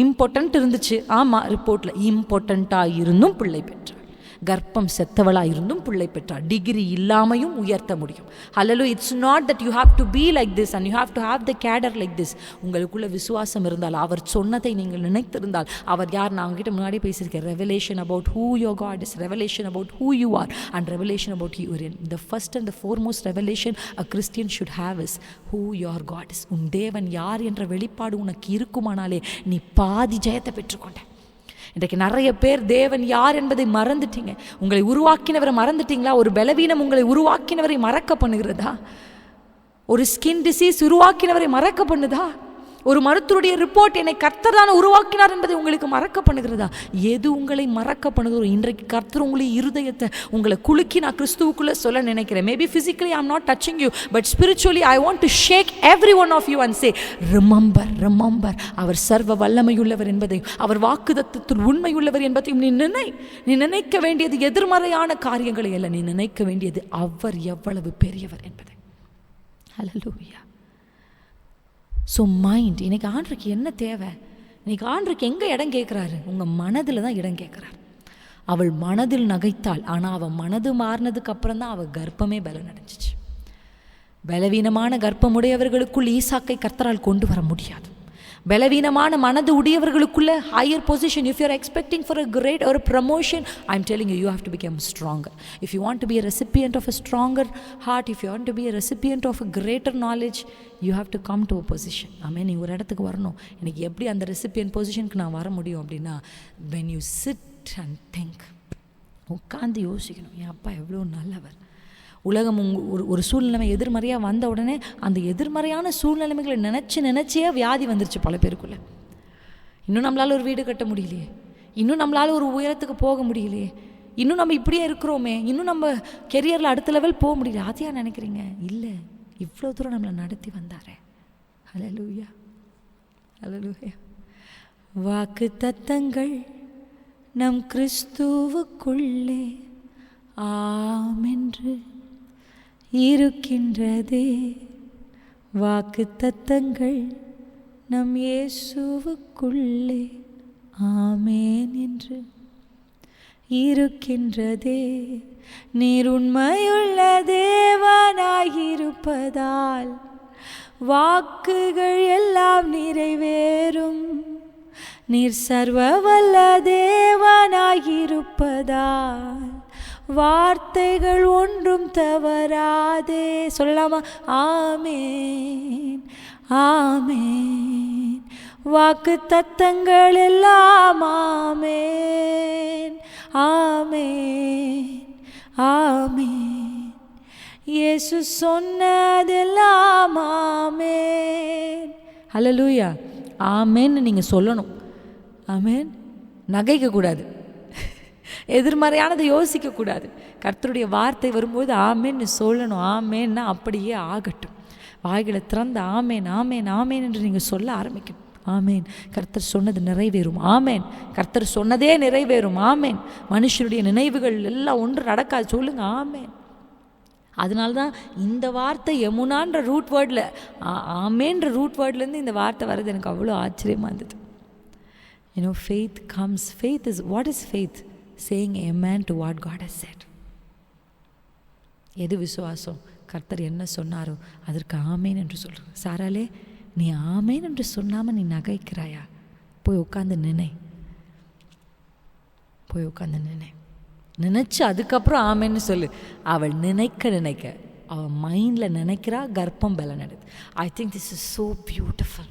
இம்பார்ட்டன்ட் இருந்துச்சு. ஆமாம், ரிப்போர்ட்டில் இம்பார்ட்டண்ட்டாக இருந்தும் பிள்ளை பெற்றாள். கர்ப்பம் செத்தவளாக இருந்தும் பிள்ளை பெற்றாள். டிகிரி இல்லாமையும் உயர்த்த முடியும். ஹல்லேலூயா. It's not that you have to be like this and you have to have the cadre like this. உங்களுக்குள்ள விசுவாசம் இருந்தால், அவர் சொன்னதை நீங்கள் நினைத்திருந்தால், அவர் யார்? நான் உங்ககிட்ட முன்னாடி பேசியிருக்கேன். Revelation about who your God is, revelation about who you are, and revelation about you are. The first and the foremost revelation a Christian should have is who your God is. உன் தேவன் யார் என்ற வெளிப்பாடு உனக்கு இருக்குமானாலே நீ பாதி ஜெயத்தை பெற்றுக்கொண்ட. இன்றைக்கு நிறைய பேர் தேவன் யார் என்பதை மறந்துட்டீங்க. உங்களை உருவாக்கினவரை மறந்துட்டீங்களா? ஒரு பலவீனம் உங்களை உருவாக்கினவரை மறக்க பண்ணுகிறதா? ஒரு ஸ்கின் டிசீஸ் உருவாக்கினவரை மறக்க பண்ணுதா? ஒரு மருத்துவருடைய ரிப்போர்ட் என்னை கர்த்தர் தான் உருவாக்கினார் என்பதை உங்களுக்கு மறக்க பண்ணுகிறதா? எது உங்களை மறக்க பண்ணுகிறோம்? இன்றைக்கு கர்த்தர் உங்களுடைய இருதயத்தை உங்களை குலுக்கி நான் கிறிஸ்துவுக்குள்ளே சொல்ல நினைக்கிறேன். Maybe physically I am not touching you, but spiritually I want to shake every one of you and say remember, அவர் சர்வ வல்லமையுள்ளவர் என்பதையும், அவர் வாக்குதத்தத்தில் உண்மையுள்ளவர் என்பதையும் நீ நினைக்க வேண்டியது எதிர்மறையான காரியங்களை அல்ல, நீ நினைக்க வேண்டியது அவர் எவ்வளவு பெரியவர் என்பதை. ஹல்லேலூயா. ஸோ மைண்ட், இன்னைக்கு ஆண்டருக்கு என்ன தேவை? இன்னைக்கு ஆண்டருக்கு எங்கே இடம் கேட்குறாரு? உங்கள் மனதில் தான் இடம் கேட்குறாரு. அவள் மனதில் நகைத்தாள். ஆனால் அவள் மனது மாறினதுக்கு அப்புறம் தான் அவள் கர்ப்பமே பலன் அடைஞ்சிச்சு. பலவீனமான கர்ப்பமுடையவர்களுக்குள் ஈசாக்கை கர்த்தரால் கொண்டு வர முடியாது. பலவீனமான மனது உடையவர்களுக்குள்ள higher position. If you are expecting for a great ஒரு promotion, I am telling you, you have to become stronger. If you want to be a recipient of a stronger heart, if you want to be a recipient of a greater knowledge, you have to come to a position. ஆமென். நீ ஒரு இடத்துக்கு வரணும். எனக்கு எப்படி அந்த ரெசிபியன்ட் பொசிஷனுக்கு நான் வர முடியும் அப்படின்னா, when you sit and think, உட்காந்து யோசிக்கணும், என் அப்பா எவ்வளோ நல்லவர். உலகம் ஒரு சூழ்நிலைமை எதிர்மறையாக வந்த உடனே அந்த எதிர்மறையான சூழ்நிலைமைகளை நினச்சே வியாதி வந்துருச்சு பல பேருக்குள்ள. இன்னும் நம்மளால் ஒரு வீடு கட்ட முடியலையே, இன்னும் நம்மளால் ஒரு உயரத்துக்கு போக முடியலையே, இன்னும் நம்ம இப்படியே இருக்கிறோமே, இன்னும் நம்ம கெரியரில் அடுத்த லெவல் போக முடியல. அதையா நினைக்கிறீங்க? இல்லை, இவ்வளோ தூரம் நம்மளை நடத்தி வந்தாரே. ஹல்லேலூயா, ஹல்லேலூயா. வாக்கு தத்தங்கள் நம் கிறிஸ்துவுக்குள்ளே ஆமென்று இருக்கின்றதே. வாக்கு தத்தங்கள் நம் இயேசுவுக்குள்ளே ஆமென் என்று இருக்கின்றதே. நீர் உண்மையுள்ள தேவனாயிருப்பதால் வாக்குகள் எல்லாம் நிறைவேறும். நீர் சர்வவல்ல தேவனாயிருப்பதால் வார்த்தைகள் ஒன்றும் தவறாதே. சொல்லலாமா? ஆமென், ஆமென். வாக்கு தத்தங்கள் எல்லாம் ஆமென், ஆமென், ஆமென். இயேசு சொன்னதெல்லாம் ஆமென். ஹல்லேலூயா. ஆமென் நீங்கள் சொல்லணும். ஆமென். நகைக்கக்கூடாது, எதிர்மறையானதை யோசிக்கக்கூடாது. கர்த்தருடைய வார்த்தை வரும்போது ஆமென்னு சொல்லணும். ஆமென்னா அப்படியே ஆகட்டும். வாய்களை திறந்து ஆமென், ஆமென், ஆமென் என்று நீங்கள் சொல்ல ஆரம்பிக்கணும். ஆமென், கர்த்தர் சொன்னது நிறைவேறும். ஆமென், கர்த்தர் சொன்னதே நிறைவேறும். ஆமென். மனுஷனுடைய நினைவுகள் எல்லாம் ஒன்று நடக்காது. சொல்லுங்க ஆமென். அதனால்தான் இந்த வார்த்தை யமுனான்ற ரூட் வேர்டில், ஆமேன்ற ரூட் வேர்ட்லேருந்து இந்த வார்த்தை வர்றது எனக்கு அவ்வளோ ஆச்சரியமாக இருந்தது. faith comes. Faith is, what is faith? Saying amen to what God has said. எது விசுவாசம்? கர்த்தர் என்ன சொன்னாரோ அதற்கு ஆமேன் என்று சொல்கிறேன். சாராலே, நீ ஆமேன் என்று சொன்னாமல் நீ நகைக்கிறாயா? போய் உட்காந்து நினை, போய் உட்காந்து நினை. நினச்சி அதுக்கப்புறம் ஆமேன்னு சொல்லு. அவள் நினைக்க அவள் மைண்டில் நினைக்கிறா, கர்ப்பம் பலனடைது. I think this is so beautiful.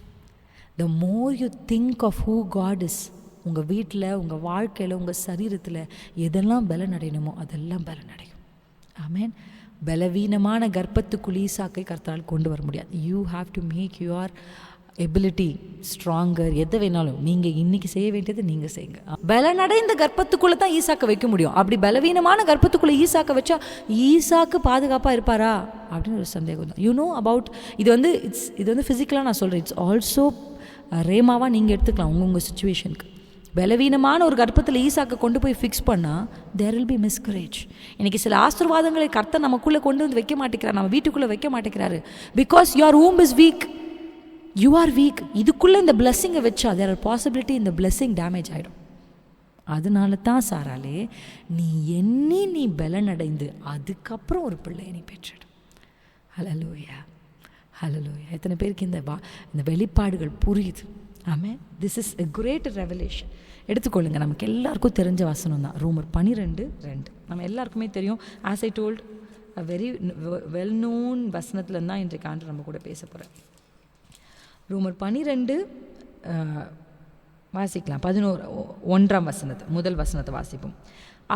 The more you think of who God is, உங்கள் வீட்டில், உங்கள் வாழ்க்கையில், உங்கள் சரீரத்தில் எதெல்லாம் பலனடையணுமோ அதெல்லாம் பலனடையும். ஆமேன். பலவீனமான கர்ப்பத்துக்குள் ஈசாக்கை கர்த்தரால் கொண்டு வர முடியாது. You have to make your ability stronger. எதை வேணாலும் நீங்கள் இன்றைக்கி செய்ய வேண்டியது நீங்கள் செய்யுங்க. பலனடைந்த கர்ப்பத்துக்குள்ளே தான் ஈசாக்கை வைக்க முடியும். அப்படி பலவீனமான கர்ப்பத்துக்குள்ளே ஈசாக்கை வச்சா ஈசாக்கு பாதுகாப்பாக இருப்பாரா அப்படின்னு ஒரு சந்தேகம் தான். அபவுட் இது வந்து ஃபிசிக்கலாக நான் சொல்கிறேன். இட்ஸ் ஆல்சோ ரேமாவாக நீங்கள் எடுத்துக்கலாம் உங்கள் சுச்சுவேஷனுக்கு. பலவீனமான ஒரு கர்ப்பத்தில் ஈசாக்கை கொண்டு போய் ஃபிக்ஸ் பண்ணால் தேர் வில் பி மிஸ்கரேஜ். இன்றைக்கி சில ஆசீர்வாதங்களை கர்த்தர் நமக்குள்ளே கொண்டு வந்து வைக்க மாட்டேங்கிறார், நம்ம வீட்டுக்குள்ளே வைக்க மாட்டேங்கிறாரு. Because your womb is weak. You are week. இதுக்குள்ளே இந்த பிளெஸ்ஸிங்கை வச்சா தேர் ஆர் பாசிபிலிட்டி இந்த பிளெஸ்ஸிங் டேமேஜ் ஆகிடும். அதனால தான் சாராலே, நீ பலனடைந்து அதுக்கப்புறம் ஒரு பிள்ளையை நீ பெற்றிடும். ஹல்லேலூயா, ஹல்லேலூயா. எத்தனை பேருக்கு இந்த வெளிப்பாடுகள் புரியுது? ஆமென். This is a great revelation. எடுத்துக்கொள்ளுங்க, நமக்கு எல்லாருக்கும் தெரிஞ்ச வசனம் தான். ரோமர் 12:2 நம்ம எல்லாருக்குமே தெரியும். As I told, a very well known வசனத்தில் தான் இன்றைக்கு ஆண்டு நம்ம கூட பேச போகிறேன். ரோமர் 12 வாசிக்கலாம். 11ஆம் வசனத்தை, முதல் வசனத்தை வாசிப்போம்.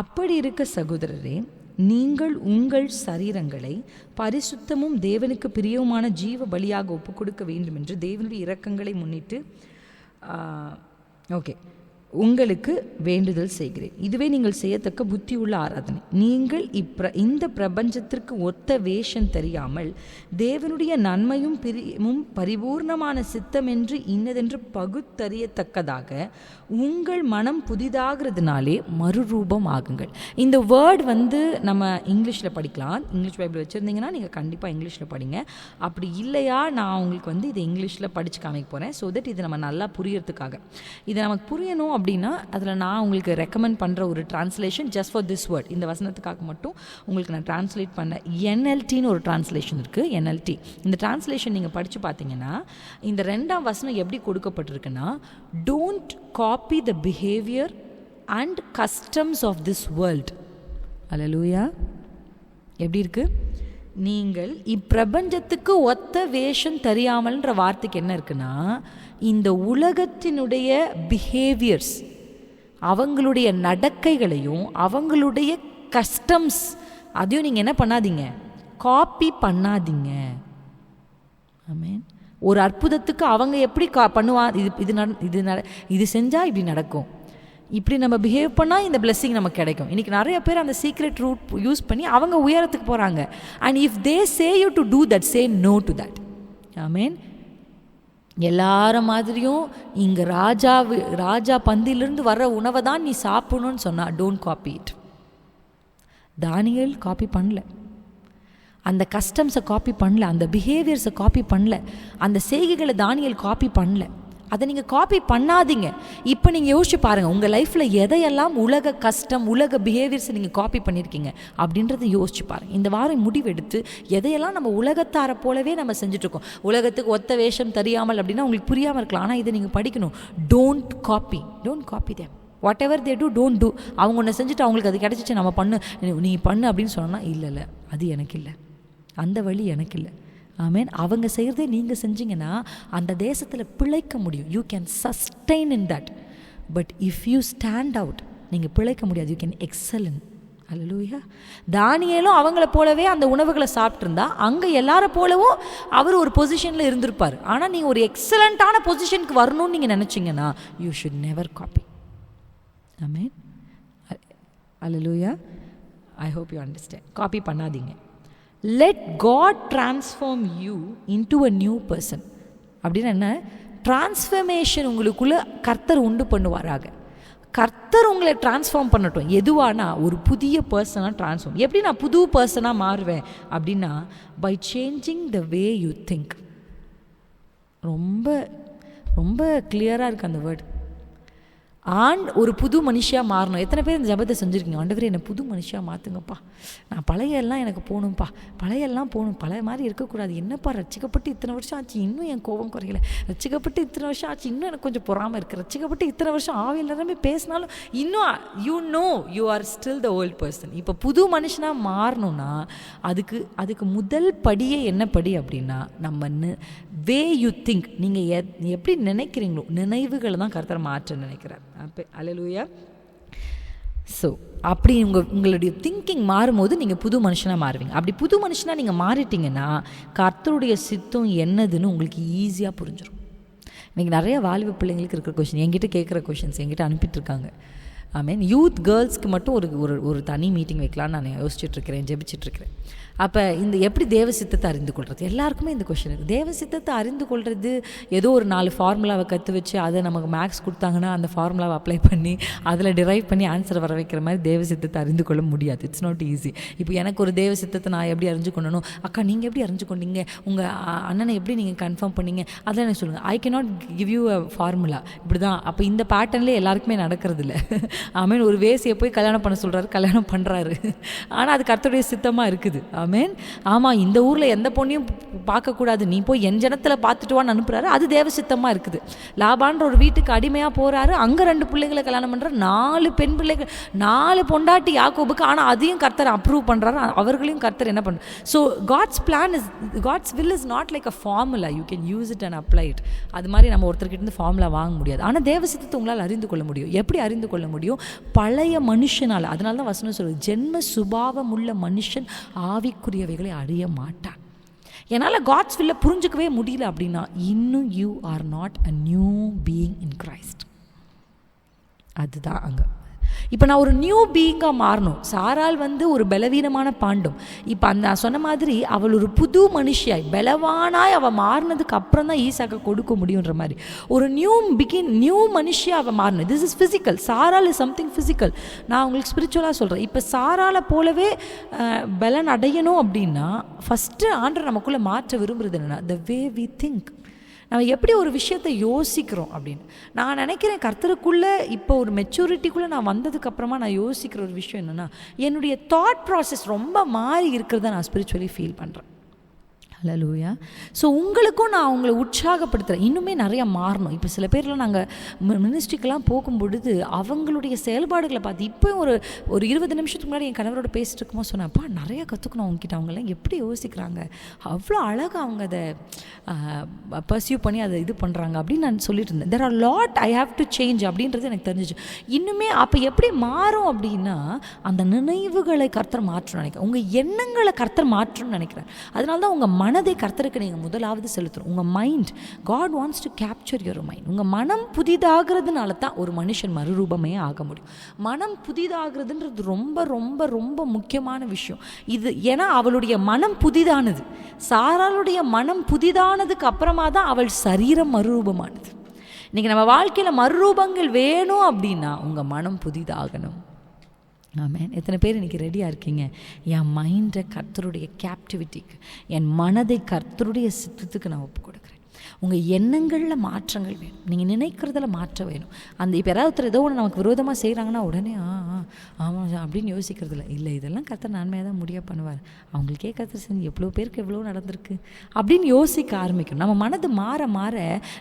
அப்படி இருக்க சகோதரரே, நீங்கள் உங்கள் சரீரங்களை பரிசுத்தமும் தேவனுக்கு பிரியவுமான ஜீவ பலியாக ஒப்புக் கொடுக்க வேண்டும் என்று தேவனுடைய இரக்கங்களை முன்னிட்டு உங்களுக்கு வேண்டுதல் செய்கிறேன். இதுவே நீங்கள் செய்யத்தக்க புத்தி உள்ள ஆராதனை. நீங்கள் இந்த பிரபஞ்சத்திற்கு ஒத்த வேஷம் தெரியாமல் தேவனுடைய நன்மையும் பிரியமும் பரிபூர்ணமான சித்தம் என்று இன்னதென்று பகுத்தறியத்தக்கதாக உங்கள் மனம் புதிதாகிறதுனாலே மறுரூபம் ஆகுங்கள். இந்த வேர்ட் நம்ம இங்கிலீஷில் படிக்கலாம். இங்கிலீஷ் பைபிள் வச்சுருந்தீங்கன்னா நீங்கள் கண்டிப்பாக இங்கிலீஷில் படிங்க. அப்படி இல்லையா, நான் உங்களுக்கு இதை இங்கிலீஷில் படித்து காமிக்க போகிறேன். ஸோ தட் இது நம்ம நல்லா புரியறதுக்காக. இதை நமக்கு புரியணும் அப்படின்னா அதில் நான் உங்களுக்கு ரெக்கமெண்ட் பண்ணுற ஒரு translation just for this word, இந்த வசனத்துக்காக மட்டும் உங்களுக்கு நான் டிரான்ஸ்லேட் பண்ண NLTன்னு ஒரு டிரான்ஸ்லேஷன் இருக்குது. NLT இந்த டிரான்ஸ்லேஷன் நீங்கள் படித்து பார்த்தீங்கன்னா இந்த 2ஆம் வசனம் எப்படி கொடுக்கப்பட்டிருக்குன்னா, don't copy the behaviour and customs of this world. அல்லேலூயா. எப்படி இருக்கு? நீங்கள் இப்பிரபஞ்சத்துக்கு ஒத்த வேஷம் தெரியாமல்ன்ற வார்த்தைக்கு என்ன இருக்குன்னா, இந்த உலகத்தினுடைய பிஹேவியர்ஸ், அவங்களுடைய நடக்கைகளையும் அவங்களுடைய கஸ்டம்ஸ் அதையும் நீங்கள் என்ன பண்ணாதீங்க, காப்பி பண்ணாதீங்க. ஆமென். ஒரு அற்புதத்துக்கு அவங்க எப்படி இது செஞ்சால் இப்படி நடக்கும், இப்படி நம்ம பிஹேவ் பண்ணால் இந்த பிளெஸ்ஸிங் நமக்கு கிடைக்கும். இன்றைக்கி நிறைய பேர் அந்த சீக்ரெட் ரூட் யூஸ் பண்ணி அவங்க உயரத்துக்கு போகிறாங்க. And if they say you to do that, say no to that. ஆமென். எல்லார மாதிரியும் இங்கே ராஜா பந்தியிலிருந்து வர்ற உணவை தான் நீ சாப்பிடணும்னு சொன்னால் டோன்ட் காப்பி இட். தானியேல் காப்பி பண்ணல, அந்த கஸ்டம்ஸை காப்பி பண்ணல, அந்த பிஹேவியர்ஸை காப்பி பண்ணல, அந்த செய்கைகளை தானியேல் காப்பி பண்ணல. அதை நீங்கள் காப்பி பண்ணாதீங்க. இப்போ நீங்கள் யோசிச்சு பாருங்கள், உங்கள் லைஃப்பில் எதையெல்லாம் உலக கஷ்டம், உலக பிஹேவியர்ஸை நீங்கள் காப்பி பண்ணியிருக்கீங்க அப்படின்றத யோசிச்சு பாருங்கள். இந்த வாரம் முடிவெடுத்து எதையெல்லாம் நம்ம உலகத்தாரை போலவே நம்ம செஞ்சுட்ருக்கோம். உலகத்துக்கு ஒத்த வேஷம் தெரியாமல் அப்படின்னா உங்களுக்கு புரியாமல் இருக்கலாம். ஆனால் இதை நீங்கள் படிக்கணும். Don't copy them. Whatever they do, don't do. அவங்க ஒன்று செஞ்சுட்டு அவங்களுக்கு அது கிடச்சிச்சு, நம்ம நீ பண்ணு அப்படின்னு சொன்னோன்னா இல்லை அது எனக்கு இல்லை, அந்த வழி எனக்கு இல்லை. ஆமென். அவங்க செய்கிறதே நீங்கள் செஞ்சீங்கன்னா அந்த தேசத்தில் பிழைக்க முடியும். You can sustain in that. But if you stand out, நீங்கள் பிழைக்க முடியாது. You can excel in. அல்லேலூயா. தானியேலும் அவங்கள போலவே அந்த உணவுகளை சாப்பிட்ருந்தா அங்கே எல்லார போலவும் அவர் ஒரு பொசிஷனில் இருந்திருப்பார். ஆனால் நீங்கள் ஒரு எக்ஸலண்ட்டான பொசிஷனுக்கு வரணும்னு நீங்கள் நினச்சிங்கன்னா யூ ஷுட் நெவர் காப்பி. ஆமென். அல்லேலூயா. I hope you understand. Copy பண்ணாதீங்க. Let God transform you into a new person. அப்படின்னா என்ன? டிரான்ஸ்ஃபர்மேஷன் உங்களுக்குள்ளே கர்த்தர் உண்டு பண்ணுவாராக. கர்த்தர் உங்களை டிரான்ஸ்ஃபார்ம் பண்ணட்டும். எதுவானா ஒரு புதிய பர்சனாக டிரான்ஸ்ஃபார்ம். எப்படி நான் புது பர்சனாக மாறுவேன் அப்படின்னா by changing the way you think. ரொம்ப ரொம்ப கிளியராக இருக்குது அந்த வேர்டு. ஒரு புது மனுஷியாக மாறணும். எத்தனை பேர் இந்த ஜபத்தை செஞ்சுருக்கீங்க? ஆண்டவரே என்னை புது மனுஷியாக மாற்றுங்கப்பா, நான் பழையெல்லாம் எனக்கு போகணும்ப்பா, பழையெல்லாம் போகணும், பழைய மாதிரி இருக்கக்கூடாது. என்னப்பா ரட்சிக்கப்பட்டு இத்தனை வருஷம் ஆச்சு, இன்னும் என் கோபம் குறையலை. ரட்சிக்கப்பட்டு இத்தனை வருஷம் ஆச்சு, இன்னும் எனக்கு கொஞ்சம் பொறாமல் இருக்குது. ரட்சிக்கப்பட்டு இத்தனை வருஷம் ஆவியில் எல்லாமே பேசினாலும் இன்னும் you are still the old person. இப்போ புது மனுஷனாக மாறணும்னா அதுக்கு முதல் படியே என்ன படி அப்படின்னா நம்ம வே யூ திங்க். நீங்கள் எப்படி நினைக்கிறீங்களோ நினைவுகளை தான் கர்த்தர் மாற்ற நினைக்கிறார். அல்லேலூயா. ஸோ அப்படி உங்களுடைய திங்கிங் மாறும்போது நீங்கள் புது மனுஷனாக மாறுவீங்க. அப்படி புது மனுஷனாக நீங்கள் மாறிட்டீங்கன்னா கர்த்தருடைய சித்தம் என்னதுன்னு உங்களுக்கு ஈஸியாக புரிஞ்சிடும். இன்றைக்கி நிறைய வாலிப பிள்ளைங்களுக்கு இருக்கிற கொஷின், என்கிட்ட கேட்குற கொஷின்ஸ் என்கிட்ட அனுப்பிட்டுருக்காங்க. மீன் யூத் கேர்ள்ஸ்க்கு மட்டும் ஒரு தனி மீட்டிங் வைக்கலான்னு நான் யோசிச்சுட்ருக்கிறேன், ஜெபிச்சிட்ருக்கிறேன். அப்போ எப்படி தேவ சித்தத்தை அறிந்து கொள்வது? எல்லாருக்குமே இந்த கொஷின் இருக்குது. தேவ சித்தத்தை அறிந்து கொள்வது ஏதோ ஒரு 4 ஃபார்முலாவை கற்று வச்சு அதை நமக்கு மேக்ஸ் கொடுத்தாங்கன்னா அந்த ஃபார்முலாவை அப்ளை பண்ணி அதில் டிரைவ் பண்ணி ஆன்சர் வர வைக்கிற மாதிரி தேவ சித்தத்தை அறிந்து கொள்ள முடியாது. It's not easy. இப்போ எனக்கு ஒரு தேவ சித்தத்தை நான் எப்படி அறிஞ்சு கொள்ளணும்? அக்கா நீங்கள் எப்படி அறிஞ்சு கொண்டீங்க? உங்கள் அண்ணனை எப்படி நீங்கள் கன்ஃபார்ம் பண்ணீங்க? அதெல்லாம் எனக்கு சொல்லுங்கள். I can not give you a formula. இப்படி தான். அப்போ இந்த பேட்டர்ன்லேயே எல்லாருக்குமே நடக்கிறது இல்லை. ஆமீன். ஒரு வேசியை போய் கல்யாணம் பண்ண சொல்கிறாரு, கல்யாணம் பண்ணுறாரு. ஆனால் அது கர்த்தருடைய சித்தமாக இருக்குது. ஆமேன். ஆமாம், இந்த ஊரில் எந்த பொண்ணையும் பார்க்கக்கூடாது, நீ போய் என் ஜனத்தில் பார்த்துட்டு வான்னு அனுப்புகிறாரு, அது தேவ சித்தமாக இருக்குது. லாபான்ற ஒரு வீட்டுக்கு அடிமையாக போகிறாரு, அங்கே 2 பிள்ளைங்களை கல்யாணம் பண்ணுறாரு, 4 பெண் பிள்ளைகள், 4 பொண்டாட்டி யாக்கோபுக்கு. ஆனால் அதையும் கர்த்தர் அப்ரூவ் பண்ணுறாரு, அவர்களையும் கர்த்தர் என்ன பண்ணுறாரு. So God's will is not like a formula. You can use it and apply it. அது மாதிரி நம்ம ஒருத்தர்கிட்ட இருந்து ஃபார்முலா வாங்க முடியாது. ஆனால் தேவ சித்தத்தை உங்களால் அறிந்து கொள்ள முடியும். எப்படி அறிந்து கொள்ள முடியும்? பழைய மனுஷனால். அதனால தான் வசனம் சொல்லுது, ஜென்ம சுபாவம் உள்ள மனுஷன் ஆவிக்குரியவைகளை அறிய மாட்டான். என்னால் காட்ஸ் வில்லை புரிஞ்சுக்கவே முடியல அப்படின்னா இன்னும் you R not a new being in Christ. அதுதான் அங்கே. இப்போ நான் ஒரு நியூ பீயிங்காக மாறணும். சாராள் ஒரு பலவீனமான பாண்டம். இப்போ நான் சொன்ன மாதிரி அவள் ஒரு புது மனுஷியாய் பலவானாய் அவள் மாறினதுக்கு அப்புறம் தான் ஈசாக்க கொடுக்க முடியுன்ற மாதிரி ஒரு நியூ மனுஷியாக அவள் மாறணும். This is physical. சாராள் இஸ் சம்திங் ஃபிசிக்கல். நான் உங்களுக்கு ஸ்பிரிச்சுவலாக சொல்கிறேன். இப்போ சாராளை போலவே பலன் அடையணும் அப்படின்னா ஃபஸ்ட்டு ஆண்டவர் நமக்குள்ளே மாற்ற விரும்புகிறது என்னென்னா த வே வி திங்க். நம்ம எப்படி ஒரு விஷயத்தை யோசிக்கிறோம் அப்படின்னு நான் நினைக்கிறேன். கர்த்தருக்குள்ளே இப்போ ஒரு மெச்சூரிட்டிக்குள்ளே நான் வந்ததுக்கப்புறமா நான் யோசிக்கிற ஒரு விஷயம் என்னென்னா என்னுடைய தாட் ப்ராசஸ் ரொம்ப மாறி இருக்கிறத நான் ஸ்பிரிச்சுவலி ஃபீல் பண்ணுறேன். ஹல்லேலூயா. ஸோ உங்களுக்கும் நான் அவங்கள உற்சாகப்படுத்துகிறேன், இன்னுமே நிறையா மாறணும். இப்போ சில பேர்லாம் நாங்கள் மினிஸ்ட்ரிக்கெலாம் போகும்பொழுது அவங்களுடைய செயல்பாடுகளை பார்த்து இப்போ ஒரு 20 நிமிஷத்துக்கு முன்னாடி என் கணவரோட பேசிட்டு இருக்கும்போது சொன்னேன்ப்பா, நிறையா கற்றுக்கணும் அவங்ககிட்ட, அவங்கெல்லாம் எப்படி யோசிக்கிறாங்க, அவ்வளோ அழகாக அவங்க அதை பர்சியூ பண்ணி அதை இது பண்ணுறாங்க அப்படின்னு நான் சொல்லிட்டு இருந்தேன். There are lot I have to change அப்படின்றது எனக்கு தெரிஞ்சிச்சு. இன்னுமே அப்போ எப்படி மாறும் அப்படின்னா, அந்த நினைவுகளை கர்த்தர் மாற்றணும்னு நினைக்கிறேன், உங்கள் எண்ணங்களை கர்த்தர் மாற்றணும்னு நினைக்கிறேன். அதனால தான் உங்கள் மனதை கர்த்தருக்கு நீங்கள் முதலாவது செலுத்தணும். உங்கள் mind, God wants to capture your mind. உங்கள் மனம் புதிதாகிறதுனால தான் ஒரு மனுஷன் மறுரூபமே ஆக முடியும். மனம் புதிதாகிறதுன்றது ரொம்ப ரொம்ப ரொம்ப முக்கியமான விஷயம் இது. ஏன்னா அவளுடைய மனம் புதிதானது. சாராளுடைய மனம் புதிதானதுக்கு அப்புறமா தான் அவள் சரீரம் மறுரூபமானது. இன்றைக்கி நம்ம வாழ்க்கையில் மறுரூபங்கள் வேணும் அப்படின்னா உங்கள் மனம் புதிதாகணும். ஆமென். எத்தனை பேர் இன்றைக்கி ரெடியாக இருக்கீங்க? என் மைண்டை கர்த்தருடைய கேப்டிவிட்டிக்கு, என் மனதை கர்த்தருடைய சித்தத்துக்கு நான் ஒப்பு கொடுக்குறேன். உங்கள் எண்ணங்களில் மாற்றங்கள் வேணும், நீங்கள் நினைக்கிறதுல மாற்றம் வேணும். அந்த இப்போ யாராவது ஏதோ ஒன்று நமக்கு விரோதமாக செய்கிறாங்கன்னா உடனே ஆமாம் அப்படின்னு யோசிக்கிறதில்ல. இல்லை, இதெல்லாம் கர்த்தர் நன்மையாக தான் முடியாக பண்ணுவார், அவங்களுக்கே கர்த்தர் செஞ்சு எவ்வளோ பேருக்கு எவ்வளோ நடந்திருக்கு அப்படின்னு யோசிக்க ஆரம்பிக்கணும். நம்ம மனது மாற மாற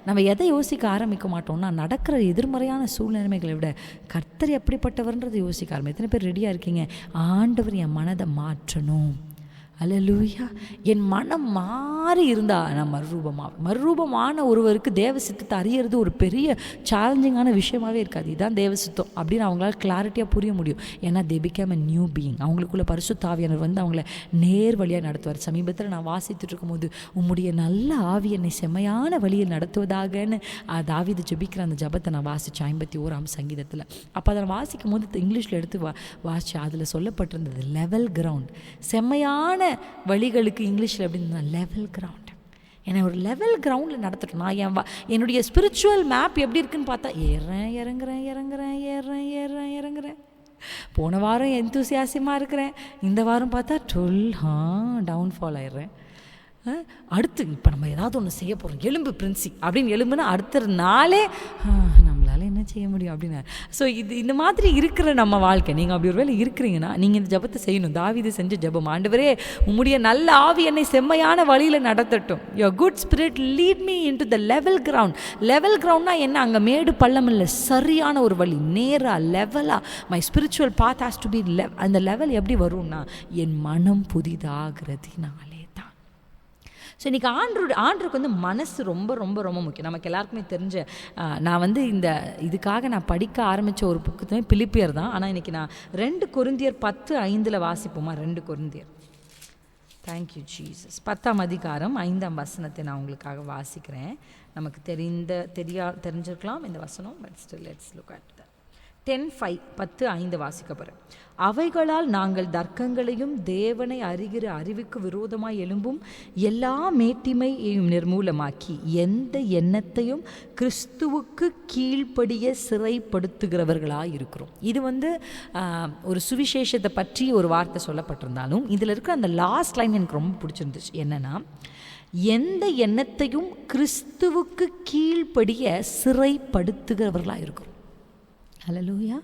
நம்ம எதை யோசிக்க ஆரம்பிக்க மாட்டோம்னா, நடக்கிற எதிர்மறையான சூழ்நிலைமைகளை விட கர்த்தர் எப்படிப்பட்டவர்ன்றதை யோசிக்க ஆரம்பிக்கும். எத்தனை பேர் ரெடியாக இருக்கீங்க? ஆண்டவர் என் மனதை மாற்றணும். அல்லேலூயா. என் மனம் மாறி இருந்தால் நான் மறுரூபமான ஒருவருக்கு தேவ சித்தத்தை அறியறது ஒரு பெரிய சேலஞ்சிங்கான விஷயமாகவே இருக்காது. இதுதான் தேவ சித்தம் அப்படின்னு அவங்களால கிளாரிட்டியாக புரிய முடியும். ஏன்னா they become a new being. அவங்களுக்குள்ள பரிசுத்த ஆவியானவர் வந்து அவங்கள நேர் வழியாக நடத்துவார். சமீபத்தில் நான் வாசித்துட்டு இருக்கும்போது, உம்முடைய நல்ல ஆவி என்னை செம்மையான வழியில் நடத்துவதாகன்னு தாவீது ஜெபிக்கிற அந்த ஜபத்தை நான் வாசித்தேன் 51ஆம் சங்கீதத்தில். அப்போ அதை நான் வாசிக்கும் போது இங்கிலீஷில் எடுத்து வாசித்தேன். அதில் சொல்லப்பட்டிருந்தது லெவல் கிரவுண்ட். செம்மையான வழிகளுக்கு இங்கிலீஷில் எப்படின்னா லெவல் கிரவுண்ட். என்னை ஒரு லெவல் கிரவுண்டில் நடத்தட்டும். நான் என்னுடைய ஸ்பிரிச்சுவல் மேப் எப்படி இருக்குன்னு பார்த்தா இறங்குறேன். போன வாரம் எந்தூசியாசியமாக இருக்கிறேன், இந்த வாரம் பார்த்தா டவுன்ஃபால் ஆயிடுறேன். அடுத்து இப்போ நம்ம ஏதாவது ஒன்று செய்ய போகிறோம், எலும்பு பிரின்சி அப்படின்னு எலும்புனா அடுத்த நாளே நம்மளால் என்ன செய்ய முடியும் அப்படின்னா. ஸோ இந்த மாதிரி இருக்கிற நம்ம வாழ்க்கை, நீங்கள் அப்படி ஒரு வேளை இருக்கிறீங்கன்னா நீங்கள் இந்த ஜபத்தை செய்யணும். தாவீது செஞ்ச ஜபம், ஆண்டவரே உம்முடைய நல்ல ஆவி என்னை செம்மையான வழியில் நடத்தட்டும். Your good spirit lead me into the level ground. Level கிரவுண்ட்னா என்ன? அங்கே மேடு பள்ளம் இல்லை, சரியான ஒரு வழி, நேராக லெவலாக. My spiritual path has to be அந்த லெவல் எப்படி வரும்னா என் மனம் புதிதாகிறதுனாலே. ஸோ இன்றைக்கி ஆண்டருக்கு வந்து மனசு ரொம்ப ரொம்ப ரொம்ப முக்கியம். நமக்கு எல்லாருக்குமே தெரிஞ்ச, நான் வந்து இதுக்காக நான் படிக்க ஆரம்பித்த ஒரு புக்குமே பிலிப்பியர் தான். ஆனால் இன்றைக்கி நான் 2 கொரிந்தியர் 10:5 வாசிப்போமா? 2 கொரிந்தியர், தேங்க்யூ ஜீசஸ், 10ஆம் அதிகாரம் 5ஆம் வசனத்தை நான் உங்களுக்காக வாசிக்கிறேன். நமக்கு தெரிஞ்சிருக்கலாம் இந்த வசனம், but still let's look at that. 10:5 10:5 வாசிக்கப்படுறேன். அவைகளால் நாங்கள் தர்க்கங்களையும் தேவனை அறிகிற அறிவுக்கு விரோதமாய் எழும்பும் எல்லா மேட்டிமையையும் நிர்மூலமாக்கி எந்த எண்ணத்தையும் கிறிஸ்துவுக்கு கீழ்ப்படிய சிறைப்படுத்துகிறவர்களாக இருக்கிறோம். இது வந்து ஒரு சுவிசேஷத்தை பற்றி ஒரு வார்த்தை சொல்லப்பட்டிருந்தாலும் இதில் இருக்கிற அந்த லாஸ்ட் லைன் எனக்கு ரொம்ப பிடிச்சிருந்துச்சு. என்னன்னா, எந்த எண்ணத்தையும் கிறிஸ்துவுக்கு கீழ்ப்படிய சிறைப்படுத்துகிறவர்களாக இருக்கிறோம். அல்லேலூயா.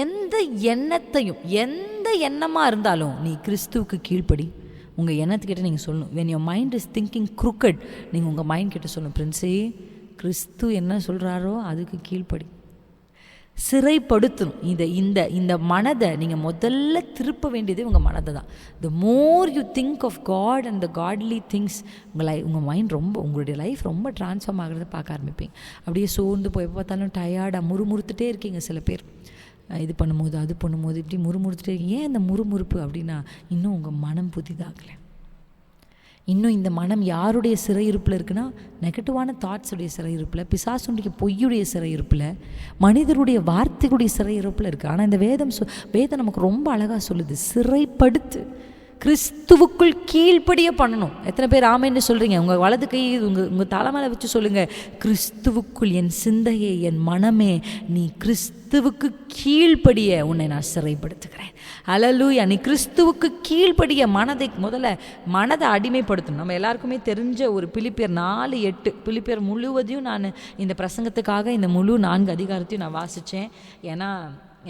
எந்த எண்ணத்தையும், எந்த எண்ணமாக இருந்தாலும் நீ கிறிஸ்துவுக்கு கீழ்ப்படி. உங்கள் எண்ணத்துக்கிட்ட நீங்கள் சொல்லணும், when your mind is thinking crooked, நீங்கள் உங்கள் மைண்ட் கிட்ட சொல்லணும், பிரின்ஸே கிறிஸ்து என்ன சொல்கிறாரோ அதுக்கு கீழ்ப்படி. சிறைப்படுத்தணும் இந்த மனதை. நீங்கள் முதல்ல திருப்ப வேண்டியதே உங்கள் மனதை தான். the more you think of God and the godly things, உங்கள் மைண்ட் உங்களுடைய லைஃப் ரொம்ப ட்ரான்ஸ்ஃபார்ம் ஆகிறத பார்க்க ஆரம்பிப்பீங்க. அப்படியே சோர்ந்து போய் எப்போ பார்த்தாலும் டயர்டாக முறுமுறுத்துட்டே இருக்கீங்க. சில பேர் இது பண்ணும்போது அது பண்ணும்போது இப்படி முறுமுறுத்துட்டே இருக்கீங்க. ஏன் அந்த முறுமுறுப்பு அப்படின்னா, இன்னும் உங்கள் மனம் புதிதாகலை. இன்னும் இந்த மனம் யாருடைய சிறையிருப்பில் இருக்குன்னா, நெகட்டிவான தாட்ஸுடைய சிறையிருப்பில், பிசாசுடைய பொய்யுடைய சிறையிருப்பில், மனிதருடைய வார்த்தைகளுடைய சிறையிருப்பில் இருக்குது. ஆனால் இந்த வேதம் நமக்கு ரொம்ப அழகாக சொல்லுது, சிறைப்படுத்து, கிறிஸ்துவுக்குள் கீழ்ப்படிய பண்ணணும். எத்தனை பேர் ஆமைன்னு சொல்கிறீங்க? உங்கள் வலது கை உங்கள் தலைமையில வச்சு சொல்லுங்கள், கிறிஸ்துவுக்குள் என் சிந்தையே, என் மனமே, நீ கிறிஸ்துவுக்கு கீழ்ப்படிய உன்னை நான் சிறைப்படுத்துகிறேன். அல்லேலூயா. நீ கிறிஸ்துவுக்கு கீழ்ப்படிய மனதை அடிமைப்படுத்தணும். நம்ம எல்லாருக்குமே தெரிஞ்ச ஒரு பிலிப்பியர் 4:8, பிலிப்பியர் முழுவதையும் நான் இந்த பிரசங்கத்துக்காக இந்த முழு 4 அதிகாரத்தையும் நான் வாசித்தேன். ஏன்னா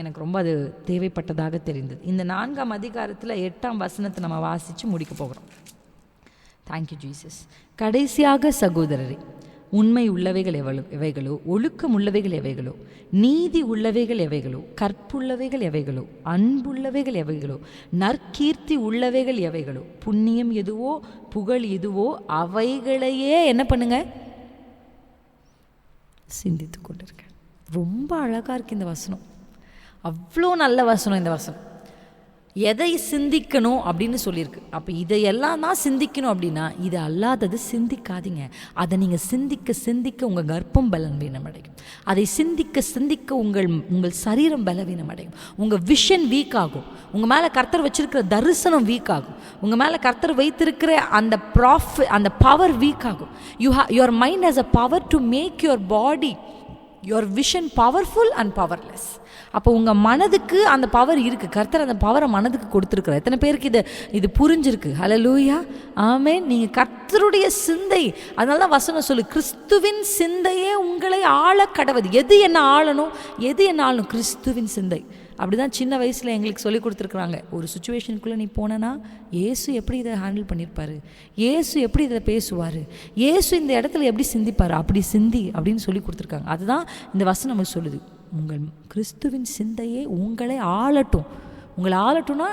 எனக்கு ரொம்ப அது தேவைப்பட்டதாக தெரிந்தது. இந்த 4ஆம் அதிகாரத்தில் 8ஆம் வசனத்தை நம்ம வாசித்து முடிக்க போகிறோம். Thank you Jesus. கடைசியாக சகோதரரே, உண்மை உள்ளவைகள் எவைகளோ, ஒழுக்கம் உள்ளவைகள் எவைகளோ, நீதி உள்ளவைகள் எவைகளோ, கற்புள்ளவைகள் எவைகளோ, அன்புள்ளவைகள் எவைகளோ, நற்கீர்த்தி உள்ளவைகள் எவைகளோ, புண்ணியம் எதுவோ, புகழ் எதுவோ, அவைகளையே என்ன பண்ணுங்க, சிந்தித்து கொண்டிருக்க. ரொம்ப அழகாக இருக்கு இந்த வசனம். அவ்வளோ நல்ல வசனம் இந்த வசனம். எதை சிந்திக்கணும் அப்படின்னு சொல்லியிருக்கு. அப்போ இதையெல்லாம் தான் சிந்திக்கணும் அப்படின்னா இது அல்லாதது சிந்திக்காதீங்க. அதை நீங்கள் சிந்திக்க சிந்திக்க உங்கள் கர்ப்பம் பலவீனம் அடையும். அதை சிந்திக்க சிந்திக்க உங்கள் சரீரம் பலவீனம் அடையும். உங்கள் விஷன் வீக் ஆகும். உங்கள் மேலே கர்த்தர் வச்சிருக்கிற தரிசனம் வீக் ஆகும். உங்கள் மேலே கர்த்தர் வைத்திருக்கிற அந்த பவர் வீக் ஆகும். Your mind has a power to make your body, your vision powerful and powerless. அப்போ உங்கள் மனதுக்கு அந்த பவர் இருக்குது. கர்த்தர் அந்த பவரை மனதுக்கு கொடுத்துருக்குறார். எத்தனை பேருக்கு இது புரிஞ்சிருக்கு? ஹல்லேலூயா, ஆமென். நீங்கள் கர்த்தருடைய சிந்தை, அதனால தான் வசனம் சொல்லு, கிறிஸ்துவின் சிந்தையே உங்களை ஆள கடவுது. எது என்ன ஆளணும், எது என்ன ஆளணும்? கிறிஸ்துவின் சிந்தை. அப்படி தான் சின்ன வயசில் எங்களுக்கு சொல்லி கொடுத்துருக்குறாங்க. ஒரு சுச்சுவேஷனுக்குள்ளே நீ போனேன்னா இயேசு எப்படி இதை ஹேண்டில் பண்ணியிருப்பார், இயேசு எப்படி இதை பேசுவார், இயேசு இந்த இடத்துல எப்படி சிந்திப்பார், அப்படி சிந்தி அப்படின்னு சொல்லி கொடுத்துருக்காங்க. அதுதான் இந்த வசனம் நமக்கு சொல்லுது. உங்கள் கிறிஸ்துவின் சிந்தையே உங்களை ஆளட்டும். உங்களை ஆளட்டும்னா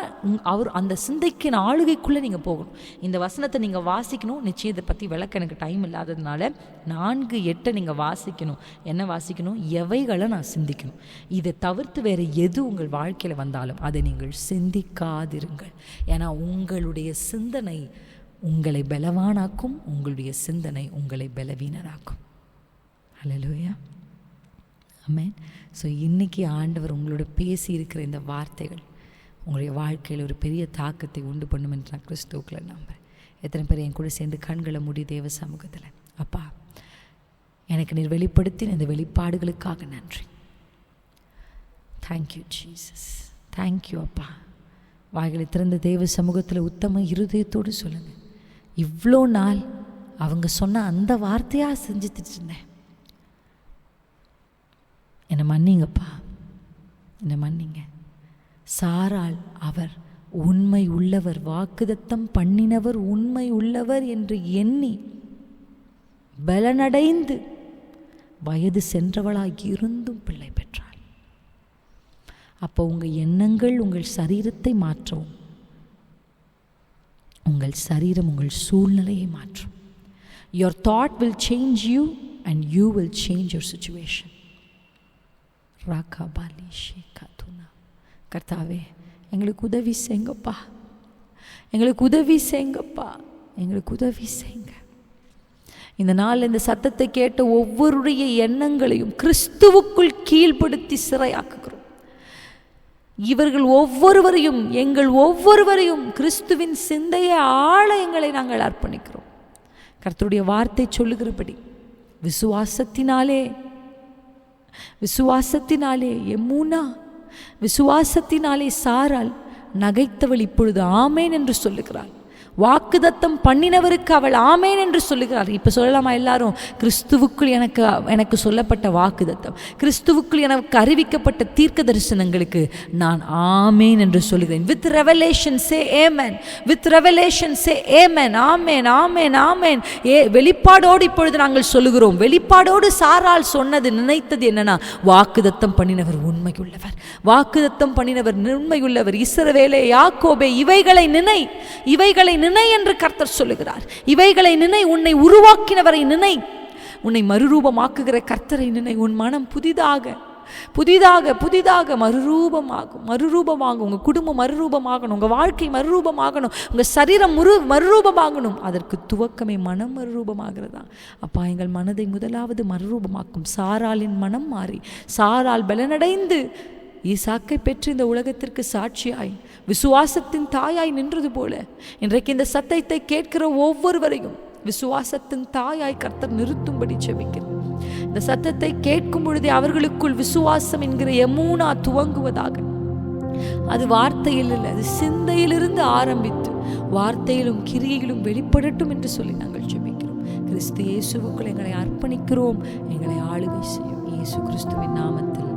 அவர் அந்த சிந்தைக்கு ஆளுகைக்குள்ளே நீங்கள் போகணும். இந்த வசனத்தை நீங்கள் வாசிக்கணும். நிச்சயம் இதை பற்றி விளக்க எனக்கு டைம் இல்லாததுனால 4:8 நீங்கள் வாசிக்கணும். என்ன வாசிக்கணும்? எவைகளை நான் சிந்திக்கணும். இதை தவிர்த்து வேறு எது உங்கள் வாழ்க்கையில் வந்தாலும் அதை நீங்கள் சிந்திக்காதிருங்கள். ஏன்னா உங்களுடைய சிந்தனை உங்களை பலவானாக்கும், உங்களுடைய சிந்தனை உங்களை பலவீனராக்கும். ஹல்லேலூயா, ஆமென். ஸோ இன்றைக்கி ஆண்டவர் உங்களோட பேசி இருக்கிற இந்த வார்த்தைகள் உங்களுடைய வாழ்க்கையில் ஒரு பெரிய தாக்கத்தை உண்டு பண்ணும் என்று நான் கிறிஸ்துவுக்குள்ள நம்புகிறேன். எத்தனை பேர் என் கூட சேர்ந்து கண்களை மூடி தேவ சமூகத்தில், அப்பா எனக்கு நீர் வெளிப்படுத்தின இந்த வெளிப்பாடுகளுக்காக நன்றி. தேங்க்யூ ஜீசஸ், தேங்க்யூ அப்பா. வாய்களை திறந்த தேவ சமூகத்தில் உத்தம இருதயத்தோடு சொல்லுங்கள், இவ்வளோ நாள் அவங்க சொன்ன அந்த வார்த்தையாக செஞ்சுட்டு இருந்தேன், என்னை மன்னிங்கப்பா, என்னை மன்னிங்க. சாராள் அவர் உண்மை உள்ளவர், வாக்குதத்தம் பண்ணினவர் உண்மை உள்ளவர் என்று எண்ணி பலனடைந்து வயது சென்றவளாகி இருந்தும் பிள்ளை பெற்றாள். அப்போ உங்கள் எண்ணங்கள் உங்கள் சரீரத்தை மாற்றவும், உங்கள் சரீரம் உங்கள் சூழ்நிலையை மாற்றும். Your thought will change you and you will change your situation. ராகாபாலி ஷேகாதுனா. கர்த்தாவே எங்களுக்கு உதவி செய்யுங்கப்பா, எங்களுக்கு உதவி செய்யுங்கப்பா, எங்களுக்கு உதவி செய்யுங்க. இந்த நாள் இந்த சத்தத்தை கேட்ட ஒவ்வொருடைய எண்ணங்களையும் கிறிஸ்துவுக்குள் கீழ்ப்படுத்தி சிறையாக்குகிறோம். இவர்கள் ஒவ்வொருவரையும், எங்கள் ஒவ்வொருவரையும் கிறிஸ்துவின் சிந்தையை ஆள எங்களை நாங்கள் அர்ப்பணிக்கிறோம். கர்த்தருடைய வார்த்தை சொல்லுகிறபடி விசுவாசத்தினாலே எம்மூனா, விசுவாசத்தினாலே சாராள் நகைத்தவள் இப்பொழுது ஆமேன் என்று சொல்லுகிறாள். வாக்குதத்தம் பண்ணினவருக்கு அவள் ஆமேன் என்று சொல்லுகிறார். இப்போ சொல்லலாமா எல்லாரும்? கிறிஸ்துவுக்குள் எனக்கு சொல்லப்பட்ட வாக்குதத்தம், கிறிஸ்துவுக்குள் எனக்கு அறிவிக்கப்பட்ட தீர்க்க தரிசனங்களுக்கு நான் ஆமேன் என்று சொல்லுகிறேன். With revelation say amen, with revelation say amen, amen, amen, amen. வெளிப்பாடோடு இப்பொழுது நாங்கள் சொல்லுகிறோம். வெளிப்பாடோடு சாராள் சொன்னது, நினைத்தது என்னன்னா, வாக்குதத்தம் பண்ணினவர் உண்மையுள்ளவர், வாக்குதத்தம் பண்ணினவர் உண்மையுள்ளவர். இஸ்ரவேலே, யாக்கோபே, இவைகளை நினை, இவைகளை நினை என்று கர்த்தர் சொல்லுகிறார். இவைகளை நினை, உன்னை உருவாக்கினவரை நினை, உன்னை மறுரூபமாக்குகிற கர்த்தரை நினை. உன் மனம் புதிதாக புதிதாக புதிதாக மறுரூபமாகும், மறுரூபமாகும். உங்கள் குடும்பம் மறுரூபமாகணும், உங்கள் வாழ்க்கை மறுரூபமாகணும், உங்கள் சரீரம் மறுரூபமாகணும். அதற்கு துவக்கமே மனம் மறுரூபமாகிறதா? அப்பா, எங்கள் மனதை முதலாவது மறுரூபமாக்கும். சாராளின் மனம் மாறி சாராள் பலனடைந்து ஈசாக்கை பெற்று இந்த உலகத்திற்கு சாட்சியாய் விசுவாசத்தின் தாயாய் நின்றது போல இன்றைக்கு இந்த சத்தத்தை கேட்கிற ஒவ்வொருவரையும் விசுவாசத்தின் தாயாய் கர்த்தர் நிறுத்தும்படி ஜெபிக்கிறேன். இந்த சத்தத்தை கேட்கும் பொழுதே அவர்களுக்குள் விசுவாசம் என்கிற எமூனா துவங்குவதாக. அது வார்த்தையில் இல்லை, அது சிந்தையிலிருந்து ஆரம்பித்து வார்த்தையிலும் கிரியையிலும் வெளிப்படட்டும் என்று சொல்லி நாங்கள் ஜெபிக்கிறோம். கிறிஸ்து இயேசுவுக்குள் எங்களை அர்ப்பணிக்கிறோம். எங்களை ஆளுகை செய்யும். இயேசு கிறிஸ்துவின் நாமத்தில்